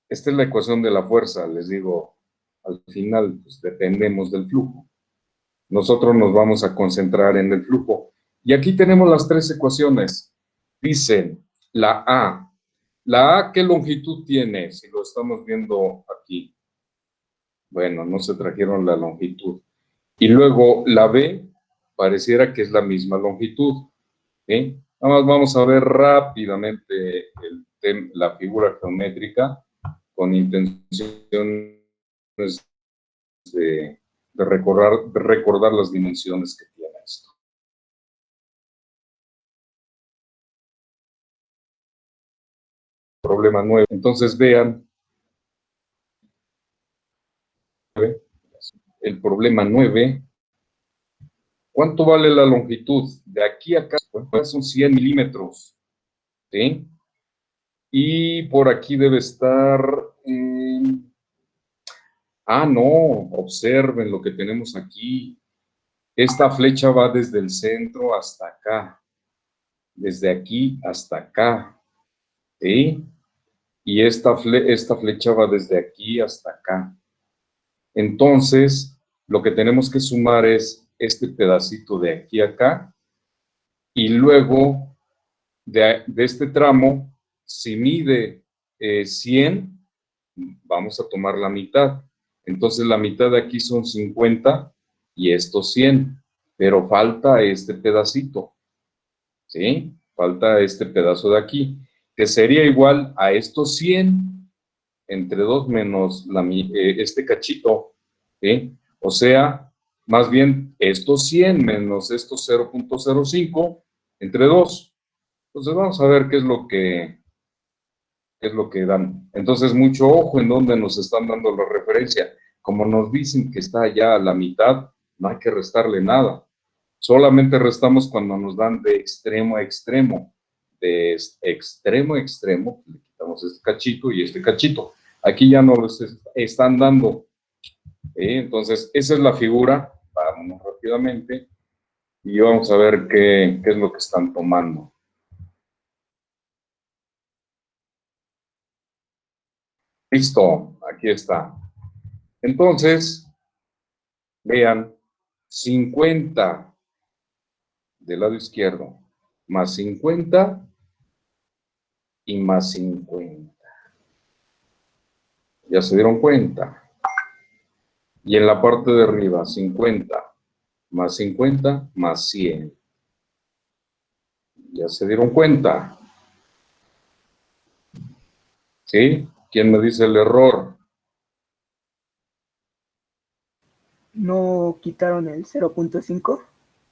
Esta es la ecuación de la fuerza, les digo, al final pues, dependemos del flujo. Nosotros nos vamos a concentrar en el flujo. Y aquí tenemos las tres ecuaciones. Dicen, la A. ¿La A qué longitud tiene? Si lo estamos viendo aquí. Bueno, no se trajeron la longitud. Y luego la B, pareciera que es la misma longitud. ¿Sí? Nada más vamos a ver rápidamente la figura geométrica con intenciones de recordar las dimensiones que tiene esto. Problema 9. Entonces vean el problema 9. ¿Cuánto vale la longitud? De aquí a acá son 100 milímetros. ¿Sí? Y por aquí debe estar... no, observen lo que tenemos aquí. Esta flecha va desde el centro hasta acá. Desde aquí hasta acá. ¿Sí? Y esta flecha va desde aquí hasta acá. Entonces, lo que tenemos que sumar es este pedacito de aquí a acá, y luego de este tramo, si mide 100, vamos a tomar la mitad. Entonces, la mitad de aquí son 50 y estos 100, pero falta este pedacito, ¿sí? Falta este pedazo de aquí, que sería igual a estos 100 entre 2 menos este cachito, ¿sí? O sea, más bien estos 100 menos estos 0.05 entre 2. Entonces vamos a ver qué es lo que dan. Entonces mucho ojo en dónde nos están dando la referencia. Como nos dicen que está ya a la mitad, no hay que restarle nada. Solamente restamos cuando nos dan de extremo a extremo. De extremo a extremo, le quitamos este cachito y este cachito. Aquí ya nos están dando. Entonces, esa es la figura. Vamos rápidamente y vamos a ver qué es lo que están tomando. Listo, aquí está. Entonces, Vean, 50 del lado izquierdo, más 50 y más 50. ¿Ya se dieron cuenta? Y en la parte de arriba, 50 más 50 más 100. ¿Ya se dieron cuenta? ¿Sí? ¿Quién me dice el error? ¿No quitaron el 0.5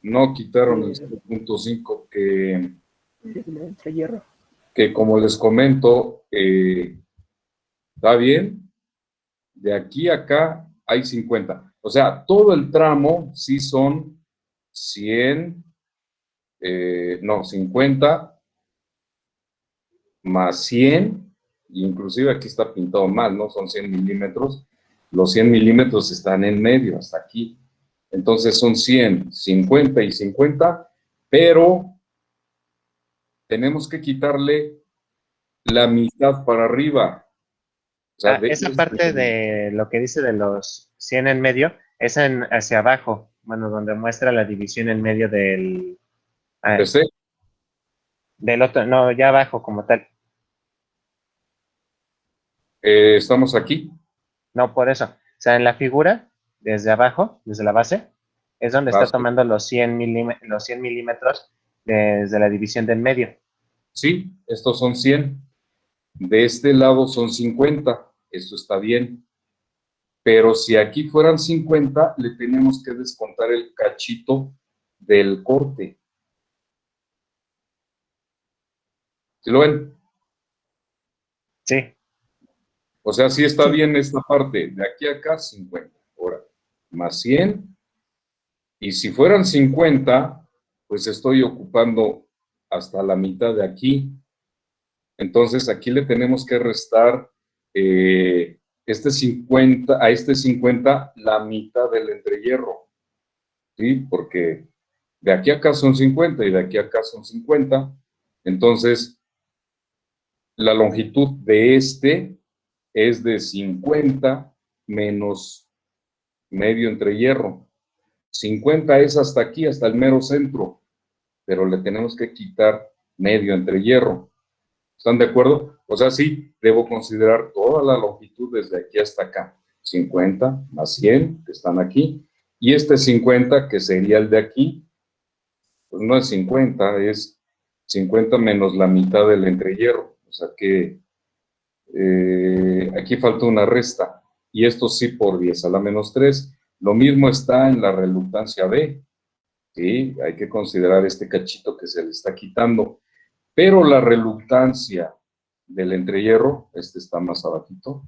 No quitaron el 0.5 entre hierro? que como les comento, está bien, de aquí a acá hay 50. O sea, todo el tramo sí son 100, no, 50 más 100, inclusive aquí está pintado mal, ¿no? Son 100 milímetros. Los 100 milímetros están en medio, hasta aquí. Entonces son 100, 50 y 50, pero tenemos que quitarle la mitad para arriba. O sea, Esa parte de lo que dice de los 100 en medio es hacia abajo, bueno, donde muestra la división en medio ¿Este? del otro, no, ya abajo como tal. Estamos aquí. No, por eso. O sea, en la figura, desde abajo, desde la base, es donde está tomando los 100 milímetros desde la división del medio. Sí, estos son 100. De este lado son 50. Esto está bien. Pero si aquí fueran 50, le tenemos que descontar el cachito del corte. ¿Sí lo ven? Sí. O sea, sí está Sí. bien esta parte. De aquí a acá, 50. Ahora, más 100. Y si fueran 50, pues estoy ocupando hasta la mitad de aquí. Entonces, aquí le tenemos que restar este 50, a este 50 la mitad del entrehierro. ¿Sí? Porque de aquí a acá son 50 y de aquí a acá son 50. Entonces, la longitud de este es de 50 menos medio entrehierro. 50 es hasta aquí, hasta el mero centro, pero le tenemos que quitar medio entrehierro. ¿Están de acuerdo? O sea, sí, debo considerar toda la longitud desde aquí hasta acá. 50 más 100, que están aquí, y este 50, que sería el de aquí, pues no es 50, es 50 menos la mitad del entrehierro. O sea que aquí falta una resta, y esto sí por 10 a la menos 3. Lo mismo está en la reluctancia B, ¿sí? Hay que considerar este cachito que se le está quitando, pero la reluctancia del entrehierro, este está más abajito.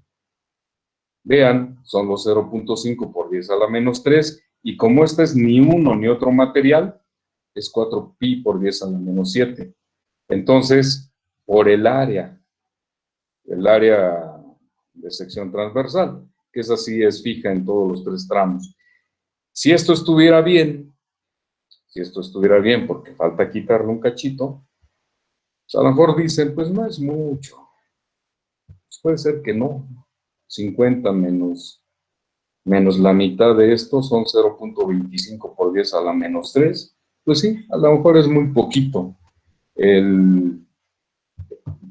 Vean, son los 0.5 por 10 a la menos 3, y como este es ni uno ni otro material, es 4pi por 10 a la menos 7. Entonces, por el área de sección transversal, que es así, es fija en todos los tres tramos. Si esto estuviera bien, porque falta quitarle un cachito, pues a lo mejor dicen, pues no es mucho. Pues puede ser que no. 50 menos la mitad de esto son 0.25 por 10 a la menos 3. Pues sí, a lo mejor es muy poquito.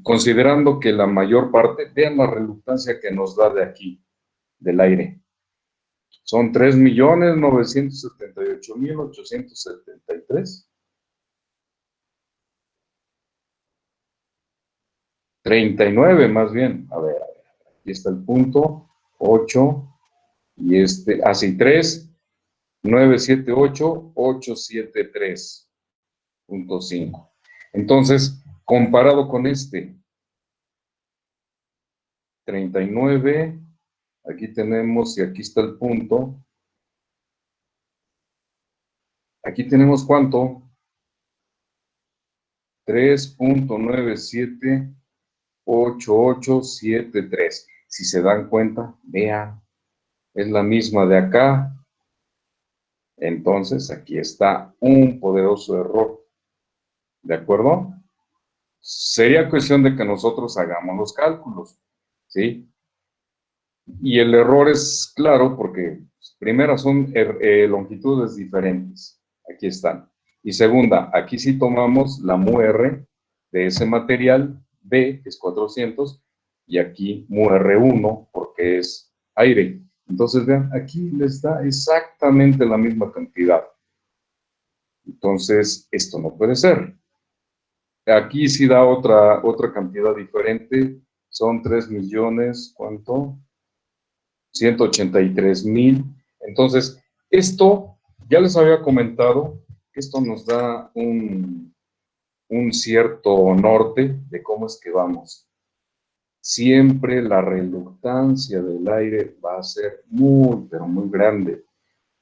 Considerando que la mayor parte, vean la reluctancia que nos da de aquí, del aire. Son 3.978.873. 39 más bien. A ver, aquí está el punto. 8 y así 3. 978.873.5. Entonces, comparado con este, 39, aquí tenemos, y aquí está el punto. Aquí tenemos ¿cuánto? 3.978873. Si se dan cuenta, vean, es la misma de acá. Entonces, aquí está un poderoso error. ¿De acuerdo? Sería cuestión de que nosotros hagamos los cálculos, ¿sí? Y el error es claro porque Primera, son longitudes diferentes. Aquí están. Y segunda, aquí sí tomamos la mu-R de ese material, B, que es 400, y aquí mu-R1, porque es aire. Entonces, vean, aquí les da exactamente la misma cantidad. Entonces, esto no puede ser. Aquí sí da otra cantidad diferente. Son 3 millones, ¿cuánto? 183,000. Entonces, esto, ya les había comentado, que esto nos da un cierto norte de cómo es que vamos. Siempre la reluctancia del aire va a ser muy, pero muy grande.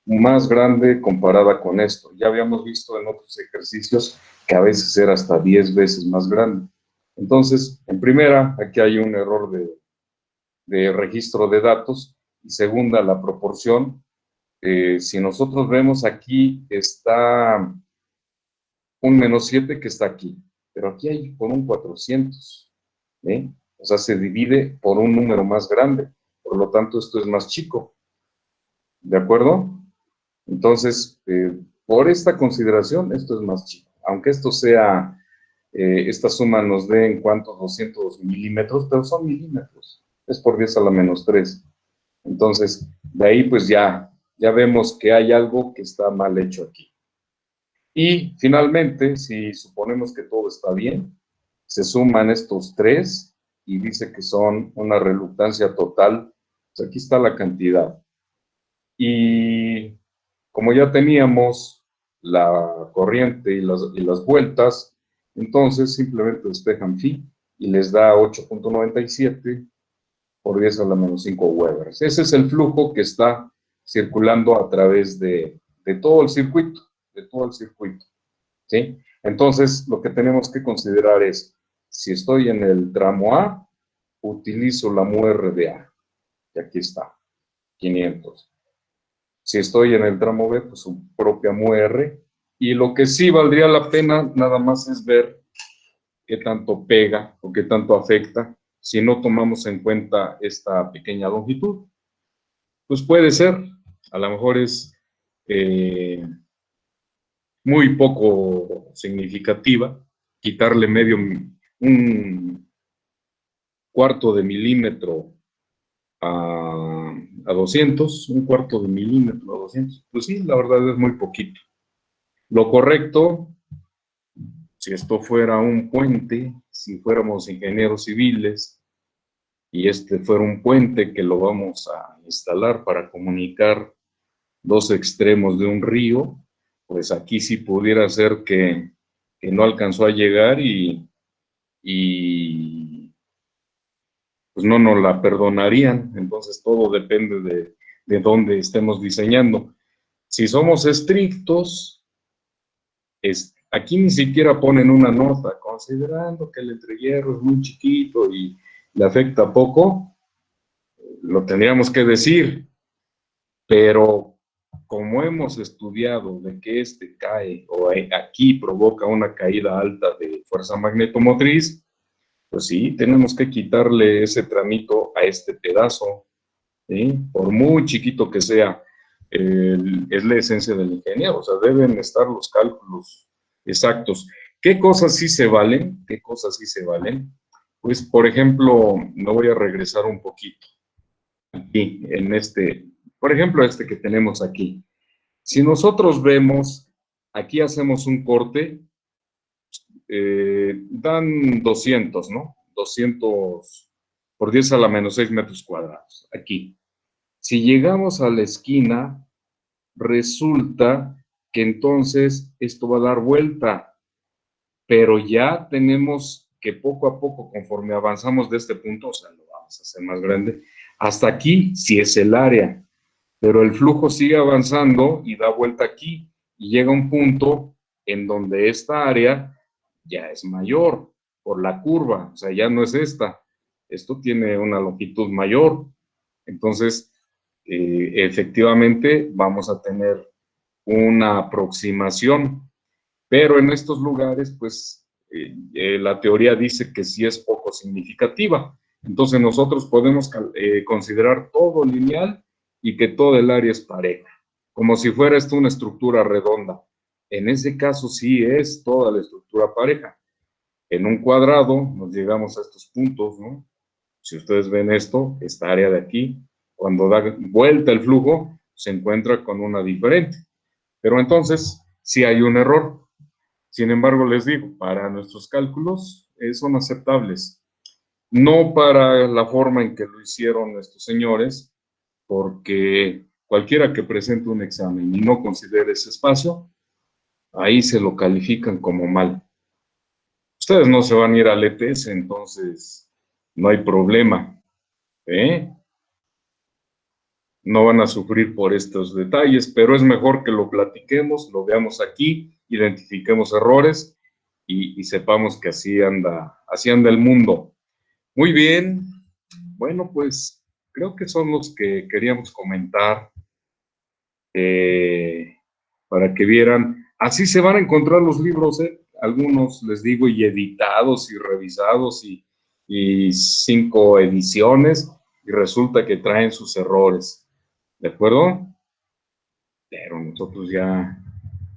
Más grande comparada con esto. Ya habíamos visto en otros ejercicios que a veces era hasta 10 veces más grande. Entonces, en primera, aquí hay un error de registro de datos. Y segunda, la proporción. Si nosotros vemos aquí, está un -7 que está aquí, pero aquí hay por un 400. ¿Eh? O sea, se divide por un número más grande. Por lo tanto, esto es más chico. ¿De acuerdo? Entonces, por esta consideración, esto es más chico. Aunque esto sea, esta suma nos dé en cuanto 200 milímetros, pero son milímetros. Es por 10 a la -3. Entonces, de ahí pues ya vemos que hay algo que está mal hecho aquí. Y finalmente, si suponemos que todo está bien, se suman estos tres y dice que son una reluctancia total. Pues aquí está la cantidad. Y como ya teníamos la corriente y las vueltas, entonces simplemente despejan phi y les da 8.97 por 10 a la -5 Webers. Ese es el flujo que está circulando a través de todo el circuito, ¿sí? Entonces, lo que tenemos que considerar es, si estoy en el tramo A, utilizo la mu-R de A, y aquí está, 500. Si estoy en el tramo B, pues su propia mu-R, y lo que sí valdría la pena nada más es ver qué tanto pega o qué tanto afecta si no tomamos en cuenta esta pequeña longitud. Pues puede ser, a lo mejor es muy poco significativa, quitarle un cuarto de milímetro a 200, un cuarto de milímetro a 200, pues sí, la verdad es muy poquito. Lo correcto, si esto fuera un puente, si fuéramos ingenieros civiles, y este fuera un puente que lo vamos a instalar para comunicar dos extremos de un río, pues aquí sí pudiera ser que no alcanzó a llegar y pues no nos la perdonarían. Entonces todo depende de dónde estemos diseñando. Si somos estrictos, aquí ni siquiera ponen una nota, considerando que el entrehierro es muy chiquito y le afecta poco, lo tendríamos que decir, pero como hemos estudiado de que este cae o aquí provoca una caída alta de fuerza magnetomotriz, pues sí, tenemos que quitarle ese tramito a este pedazo, ¿sí? Por muy chiquito que sea, es la esencia del ingeniero, o sea, deben estar los cálculos exactos. ¿Qué cosas sí se valen? ¿Qué cosas sí se valen? Pues, por ejemplo, me voy a regresar un poquito. Aquí, en por ejemplo, este que tenemos aquí. Si nosotros vemos, aquí hacemos un corte, dan 200, ¿no? 200 por 10 a la -6 metros cuadrados, aquí. Si llegamos a la esquina, resulta que entonces esto va a dar vuelta, pero ya tenemos que poco a poco, conforme avanzamos de este punto, o sea, lo vamos a hacer más grande, hasta aquí sí es el área, pero el flujo sigue avanzando y da vuelta aquí, y llega un punto en donde esta área ya es mayor por la curva, o sea, ya no es esta, esto tiene una longitud mayor, entonces efectivamente vamos a tener una aproximación, pero en estos lugares, pues, la teoría dice que sí es poco significativa. Entonces nosotros podemos considerar todo lineal y que toda el área es pareja, como si fuera esto una estructura redonda. En ese caso sí es toda la estructura pareja. En un cuadrado nos llegamos a estos puntos, ¿no? Si ustedes ven esto, esta área de aquí, cuando da vuelta el flujo, se encuentra con una diferente. Pero entonces, sí hay un error. Sin embargo, les digo, para nuestros cálculos son aceptables. No para la forma en que lo hicieron estos señores, porque cualquiera que presente un examen y no considere ese espacio, ahí se lo califican como mal. Ustedes no se van a ir al ETS, entonces no hay problema, ¿eh? No van a sufrir por estos detalles, pero es mejor que lo platiquemos, lo veamos aquí, identifiquemos errores y sepamos que así anda el mundo. Muy bien, bueno, pues creo que son los que queríamos comentar para que vieran. Así se van a encontrar los libros, algunos les digo, y editados y revisados y 5 ediciones, y resulta que traen sus errores. ¿De acuerdo? Pero nosotros ya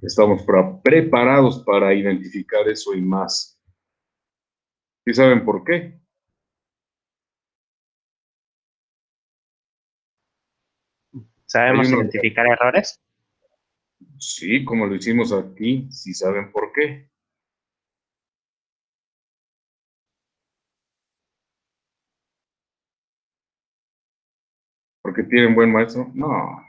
estamos preparados para identificar eso y más. ¿Sí saben por qué? ¿Sabemos Hay una- identificar errores? Sí, como lo hicimos aquí, sí saben por qué. ¿Porque tienen buen maestro? No,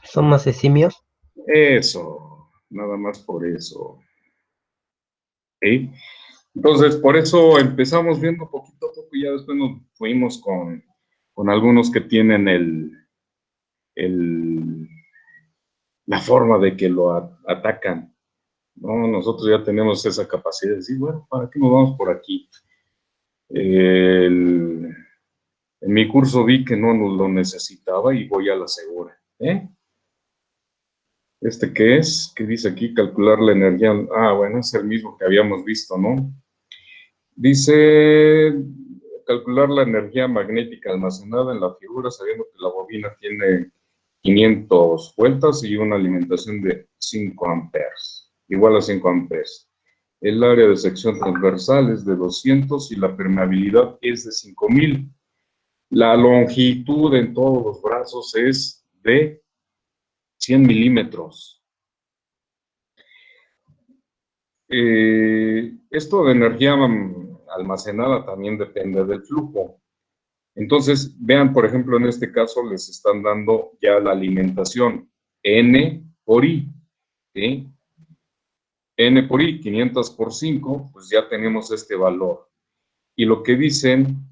¿Son más de simios? eso, nada más por eso. ¿Sí? Entonces, por eso empezamos viendo poquito a poco y ya después nos fuimos con algunos que tienen la forma de que lo atacan. No, nosotros ya tenemos esa capacidad de decir, bueno, ¿para qué nos vamos por aquí? En mi curso vi que no lo necesitaba y voy a la segura. ¿Este qué es? ¿Qué dice aquí? Calcular la energía. Ah, bueno, es el mismo que habíamos visto, ¿no? Dice calcular la energía magnética almacenada en la figura, sabiendo que la bobina tiene 500 vueltas y una alimentación de 5 amperes, igual a 5 amperes. El área de sección transversal es de 200 y la permeabilidad es de 5000. La longitud en todos los brazos es de 100 milímetros. Esto de energía almacenada también depende del flujo. Entonces, vean, por ejemplo, en este caso les están dando ya la alimentación, N por I, ¿sí? N por I, 500 por 5, pues ya tenemos este valor. Y lo que dicen,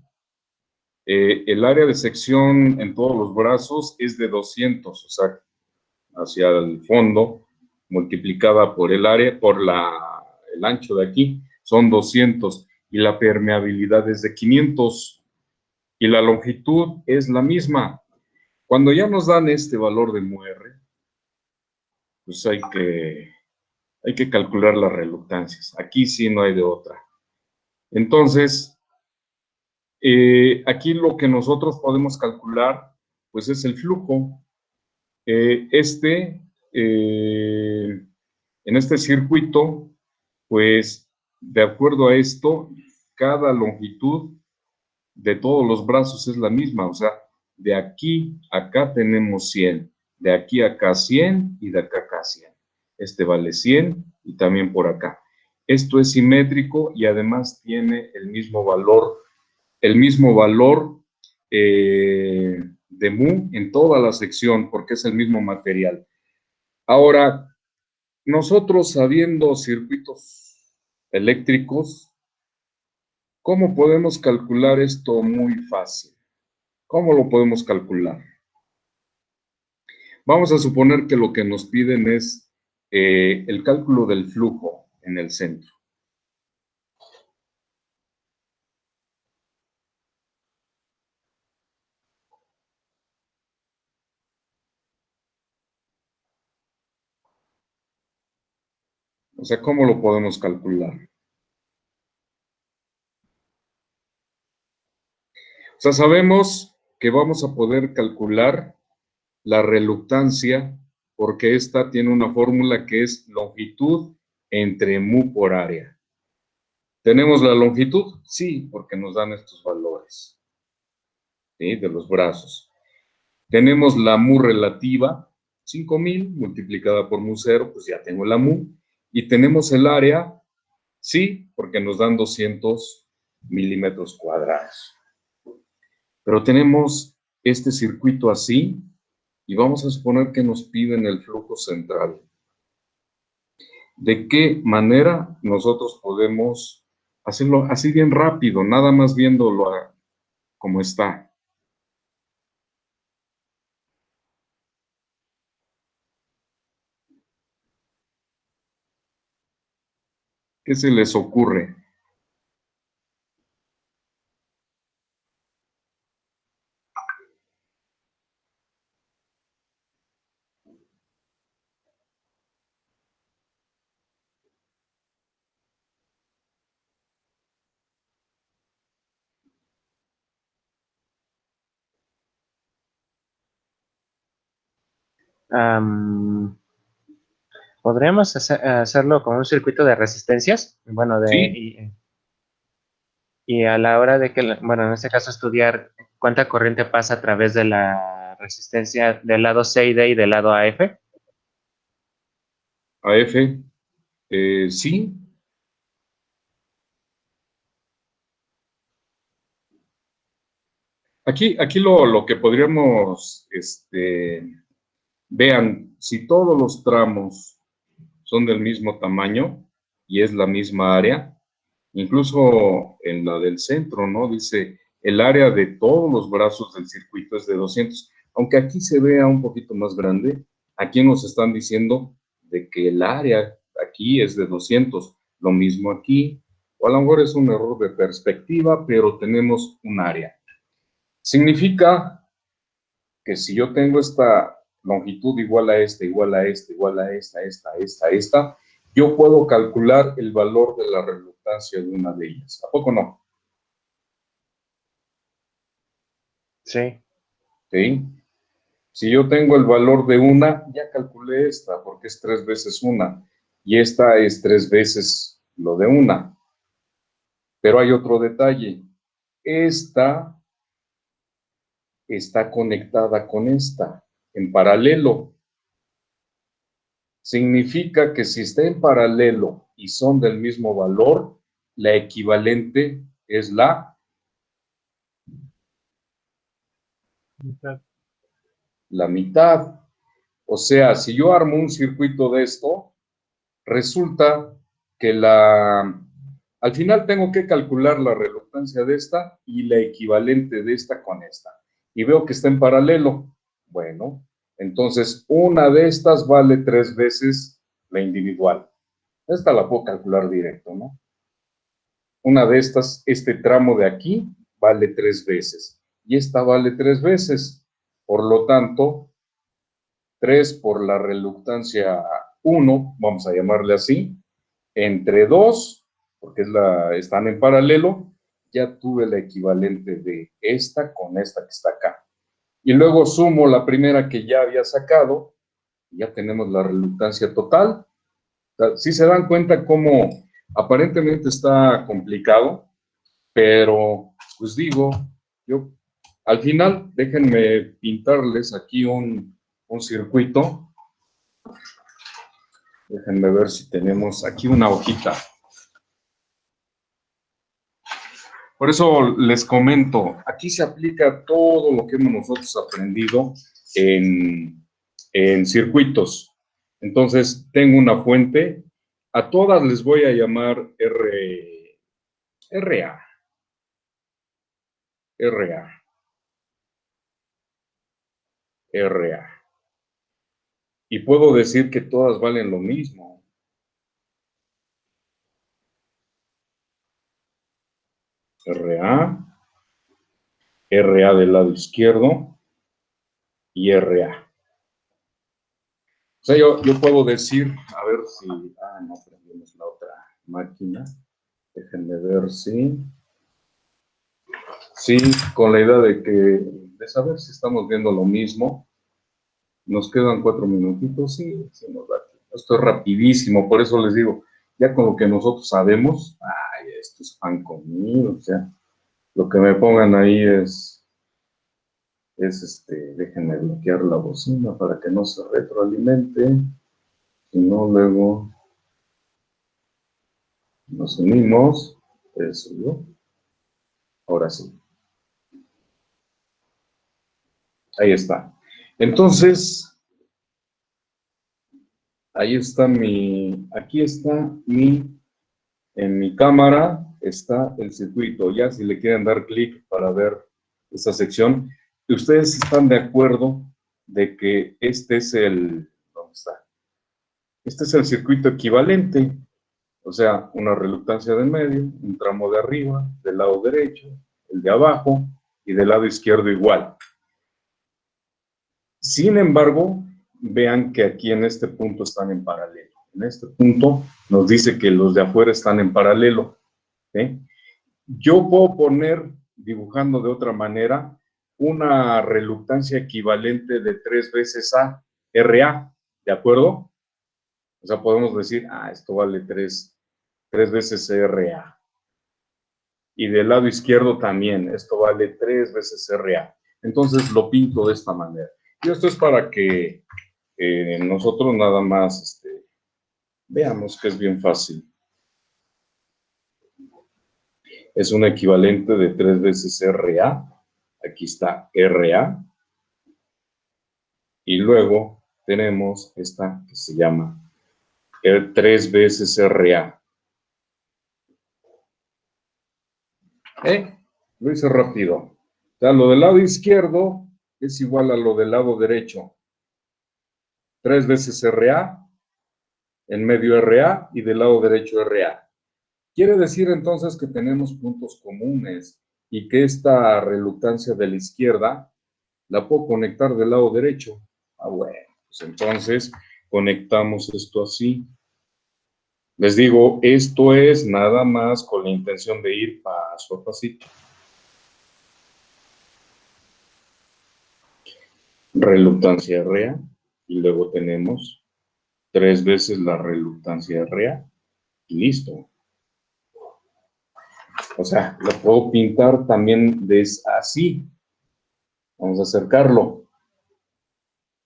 el área de sección en todos los brazos es de 200, o sea, hacia el fondo, multiplicada por el área, por el ancho de aquí, son 200, y la permeabilidad es de 500, y la longitud es la misma. Cuando ya nos dan este valor de MUR, pues hay que calcular las reluctancias. Aquí sí no hay de otra. Entonces, aquí lo que nosotros podemos calcular, pues es el flujo. En este circuito, pues de acuerdo a esto, cada longitud de todos los brazos es la misma, o sea, de aquí a acá tenemos 100, de aquí a acá 100 y de acá a acá 100. Este vale 100 y también por acá. Esto es simétrico y además tiene el mismo valor de mu en toda la sección porque es el mismo material. Ahora, nosotros sabiendo circuitos eléctricos, ¿cómo podemos calcular esto muy fácil? ¿Cómo lo podemos calcular? Vamos a suponer que lo que nos piden es el cálculo del flujo en el centro. O sea, ¿cómo lo podemos calcular? O sea, sabemos que vamos a poder calcular la reluctancia, porque esta tiene una fórmula que es longitud entre mu por área. ¿Tenemos la longitud? Sí, porque nos dan estos valores, ¿sí?, de los brazos. Tenemos la mu relativa, 5000 multiplicada por mu 0, pues ya tengo la mu. Y tenemos el área, sí, porque nos dan 200 milímetros cuadrados. Pero tenemos este circuito así, y vamos a suponer que nos piden el flujo central. ¿De qué manera nosotros podemos hacerlo así bien rápido, nada más viéndolo como está? ¿Qué se les ocurre? ¿Podríamos hacerlo con un circuito de resistencias? Bueno, Sí. y a la hora de que, bueno, en este caso estudiar cuánta corriente pasa a través de la resistencia del lado C y D y del lado AF. AF, sí. Aquí lo que podríamos, vean, si todos los tramos son del mismo tamaño y es la misma área, incluso en la del centro, ¿no? Dice, el área de todos los brazos del circuito es de 200. Aunque aquí se vea un poquito más grande, aquí nos están diciendo de que el área aquí es de 200. Lo mismo aquí, o a lo mejor es un error de perspectiva, pero tenemos un área. Significa que si yo tengo esta longitud igual a esta, igual a esta, igual a esta, yo puedo calcular el valor de la reluctancia de una de ellas. ¿A poco no? Sí. ¿Sí? Si yo tengo el valor de una, ya calculé esta, porque es 3 veces una, y esta es 3 veces lo de una. Pero hay otro detalle. Esta está conectada con esta, en paralelo. Significa que si está en paralelo y son del mismo valor, la equivalente es la mitad. O sea, si yo armo un circuito de esto, resulta que al final tengo que calcular la reluctancia de esta y la equivalente de esta con esta. Y veo que está en paralelo. Bueno, entonces una de estas vale 3 veces la individual. Esta la puedo calcular directo, ¿no? Una de estas, este tramo de aquí, vale 3 veces. Y esta vale 3 veces. Por lo tanto, 3 por la reluctancia 1, vamos a llamarle así, entre 2, porque están en paralelo, ya tuve la equivalente de esta con esta que está acá. Y luego sumo la primera que ya había sacado, y ya tenemos la reluctancia total. Si se dan cuenta cómo aparentemente está complicado, pero pues digo, yo al final déjenme pintarles aquí un circuito. Déjenme ver si tenemos aquí una hojita. Por eso les comento, aquí se aplica todo lo que hemos nosotros aprendido en circuitos. Entonces, tengo una fuente. A todas les voy a llamar RA. RA. RA. Y puedo decir que todas valen lo mismo. RA. RA del lado izquierdo. Y RA. O sea, yo puedo decir, a ver si... no prendimos la otra máquina. Déjenme ver si... Sí, con la idea de que de saber si estamos viendo lo mismo. Nos quedan 4 minutitos, sí, sí nos da tiempo. Esto es rapidísimo, por eso les digo, ya con lo que nosotros sabemos, ay, esto es pan comido, o sea, lo que me pongan ahí es déjenme bloquear la bocina para que no se retroalimente, si no luego nos unimos, eso, ¿no? Ahora sí. Ahí está. Entonces, ahí está aquí está en mi cámara está el circuito. Ya si le quieren dar clic para ver esta sección, ustedes están de acuerdo de que este es ¿dónde está? Este es el circuito equivalente. O sea, una reluctancia de medio, un tramo de arriba, del lado derecho, el de abajo y del lado izquierdo igual. Sin embargo, vean que aquí en este punto están en paralelo. En este punto nos dice que los de afuera están en paralelo. ¿Sí? Yo puedo poner, dibujando de otra manera, una reluctancia equivalente de 3 veces a RA, ¿de acuerdo? O sea, podemos decir, esto vale 3 veces RA. Y del lado izquierdo también, esto vale 3 veces RA. Entonces lo pinto de esta manera. Y esto es para que nosotros nada más veamos que es bien fácil. Es un equivalente de 3 veces RA. Aquí está RA. Y luego tenemos esta que se llama 3 veces RA. Lo hice rápido. O sea, lo del lado izquierdo es igual a lo del lado derecho. 3 veces RA, en medio RA y del lado derecho RA. Quiere decir entonces que tenemos puntos comunes y que esta reluctancia de la izquierda la puedo conectar del lado derecho. Bueno, pues entonces conectamos esto así. Les digo, esto es nada más con la intención de ir paso a pasito. Reluctancia RA y luego tenemos 3 veces la reluctancia RA y listo. O sea, lo puedo pintar también así. Vamos a acercarlo.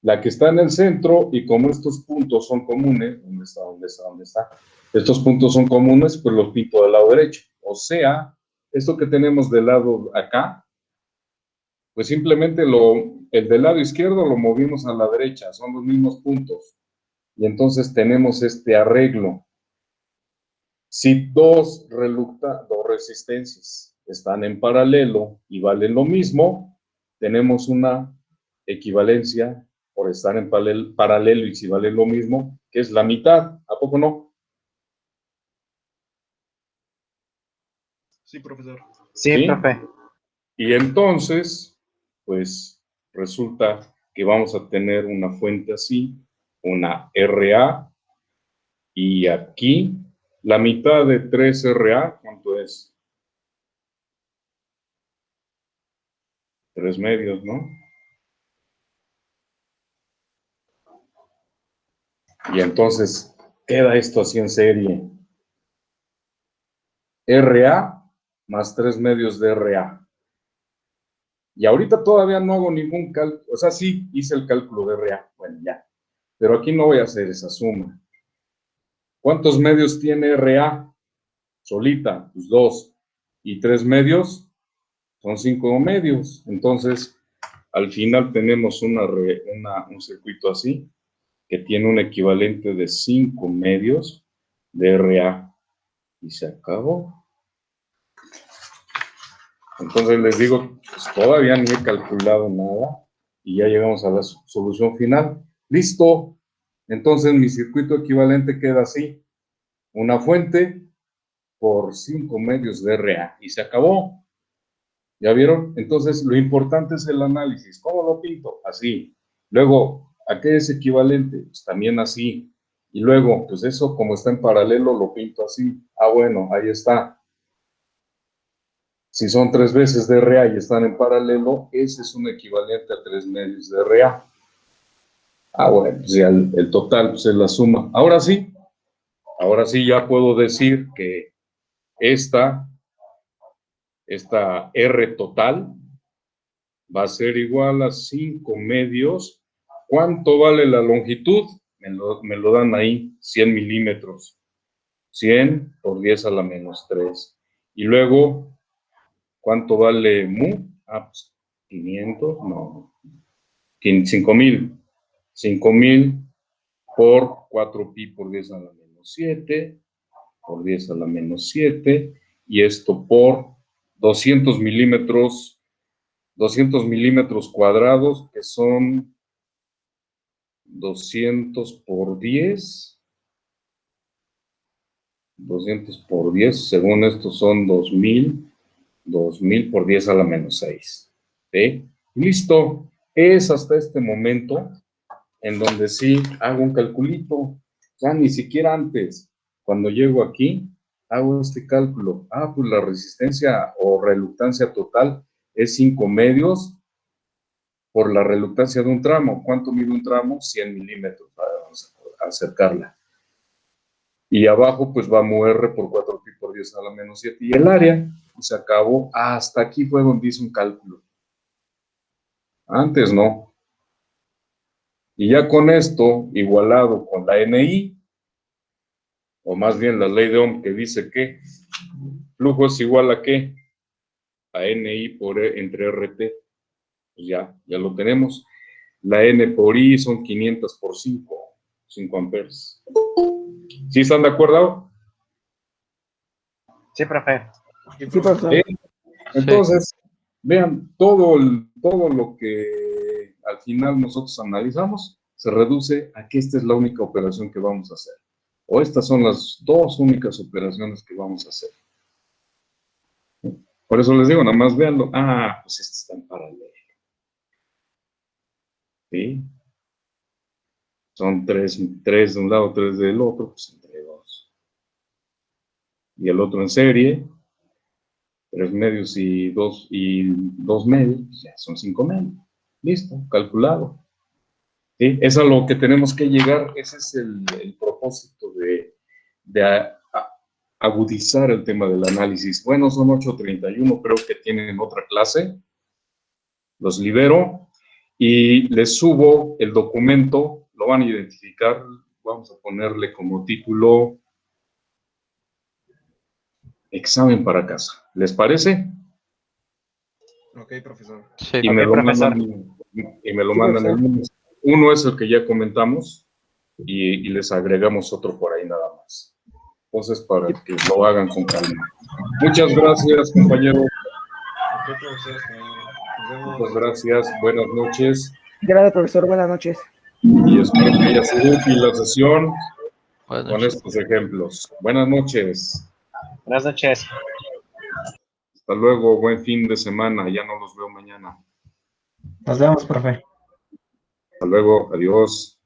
La que está en el centro, y como estos puntos son comunes, ¿dónde está? ¿Dónde está? ¿Dónde está? Estos puntos son comunes, pues los pinto del lado derecho. O sea, esto que tenemos del lado acá, pues simplemente el del lado izquierdo lo movimos a la derecha, son los mismos puntos. Y entonces tenemos este arreglo. Si dos resistencias están en paralelo y valen lo mismo, tenemos una equivalencia por estar en paralelo y si valen lo mismo, que es la mitad. ¿A poco no? Sí, profesor. Sí, profe. Y entonces, pues resulta que vamos a tener una fuente así, una RA, y aquí la mitad de 3 RA, ¿cuánto es? 3 medios, ¿no? Y entonces queda esto así en serie. RA más 3 medios de RA. Y ahorita todavía no hago ningún cálculo, o sea, sí hice el cálculo de RA, bueno, ya. Pero aquí no voy a hacer esa suma. ¿Cuántos medios tiene RA? Solita, pues 2. Y 3 medios son 5 medios. Entonces, al final tenemos un circuito así, que tiene un equivalente de 5 medios de RA. Y se acabó. Entonces les digo, pues todavía ni he calculado nada y ya llegamos a la solución final. ¡Listo! Entonces mi circuito equivalente queda así. Una fuente por 5 medios de RA y se acabó. ¿Ya vieron? Entonces lo importante es el análisis. ¿Cómo lo pinto? Así. Luego, ¿a qué es equivalente? Pues también así. Y luego, pues eso como está en paralelo lo pinto así. Bueno, ahí está. Si son 3 veces de RA y están en paralelo, ese es un equivalente a 3 medios de RA. Bueno, pues ya el total pues es la suma. Ahora sí ya puedo decir que esta R total va a ser igual a 5 medios. ¿Cuánto vale la longitud? Me lo dan ahí, 100 milímetros. 100 por 10 a la menos 3. Y luego, ¿cuánto vale mu? Pues 500, no. 5,000. 5,000 por 4pi por 10 a la menos 7, por 10 a la menos 7, y esto por 200 milímetros cuadrados, que son 200 por 10, 200 por 10, según esto son 2000 por 10 a la menos 6. ¿Sí? Listo. Es hasta este momento en donde sí hago un calculito. Ya ni siquiera antes, cuando llego aquí, hago este cálculo. Pues la resistencia o reluctancia total es 5 medios por la reluctancia de un tramo. ¿Cuánto mide un tramo? 100 milímetros. Vamos a acercarla. Y abajo pues va mu R por 4pi por 10 a la menos 7. Y el área, se acabó. Hasta aquí fue donde hice un cálculo. Antes no. Y ya con esto, igualado con la NI, o más bien la ley de Ohm, que dice que flujo es igual a ¿qué? A NI por entre RT. Pues ya lo tenemos. La N por I son 500 por 5 amperes. ¿Sí están de acuerdo? Sí, profe. Sí, profesor. Entonces, vean, todo lo que al final nosotros analizamos se reduce a que esta es la única operación que vamos a hacer. O estas son las 2 únicas operaciones que vamos a hacer. Por eso les digo, nada más véanlo. Pues este está en paralelo. ¿Sí? Son 3 de un lado, 3 del otro, pues entre 2. Y el otro en serie, 3 medios y 2 medios, pues ya son 5 medios. Listo, calculado. ¿Sí? Es a lo que tenemos que llegar. Ese es el propósito de agudizar el tema del análisis. Bueno, son 8:31, creo que tienen otra clase. Los libero y les subo el documento. Lo van a identificar. Vamos a ponerle como título examen para casa. ¿Les parece? Ok, profesor. Sí. Y me lo mandan el lunes. Uno es el que ya comentamos y les agregamos otro por ahí nada más. Entonces, para que lo hagan con calma. Muchas gracias, compañeros. Ok, profesor. Nos vemos. Muchas gracias. Buenas noches. Gracias, profesor. Buenas noches. Y espero que haya sido útil la sesión Buenas con noches. estos ejemplos. Buenas noches. Buenas noches. Hasta luego. Buen fin de semana. Ya no los veo mañana. Nos vemos, profe. Hasta luego. Adiós.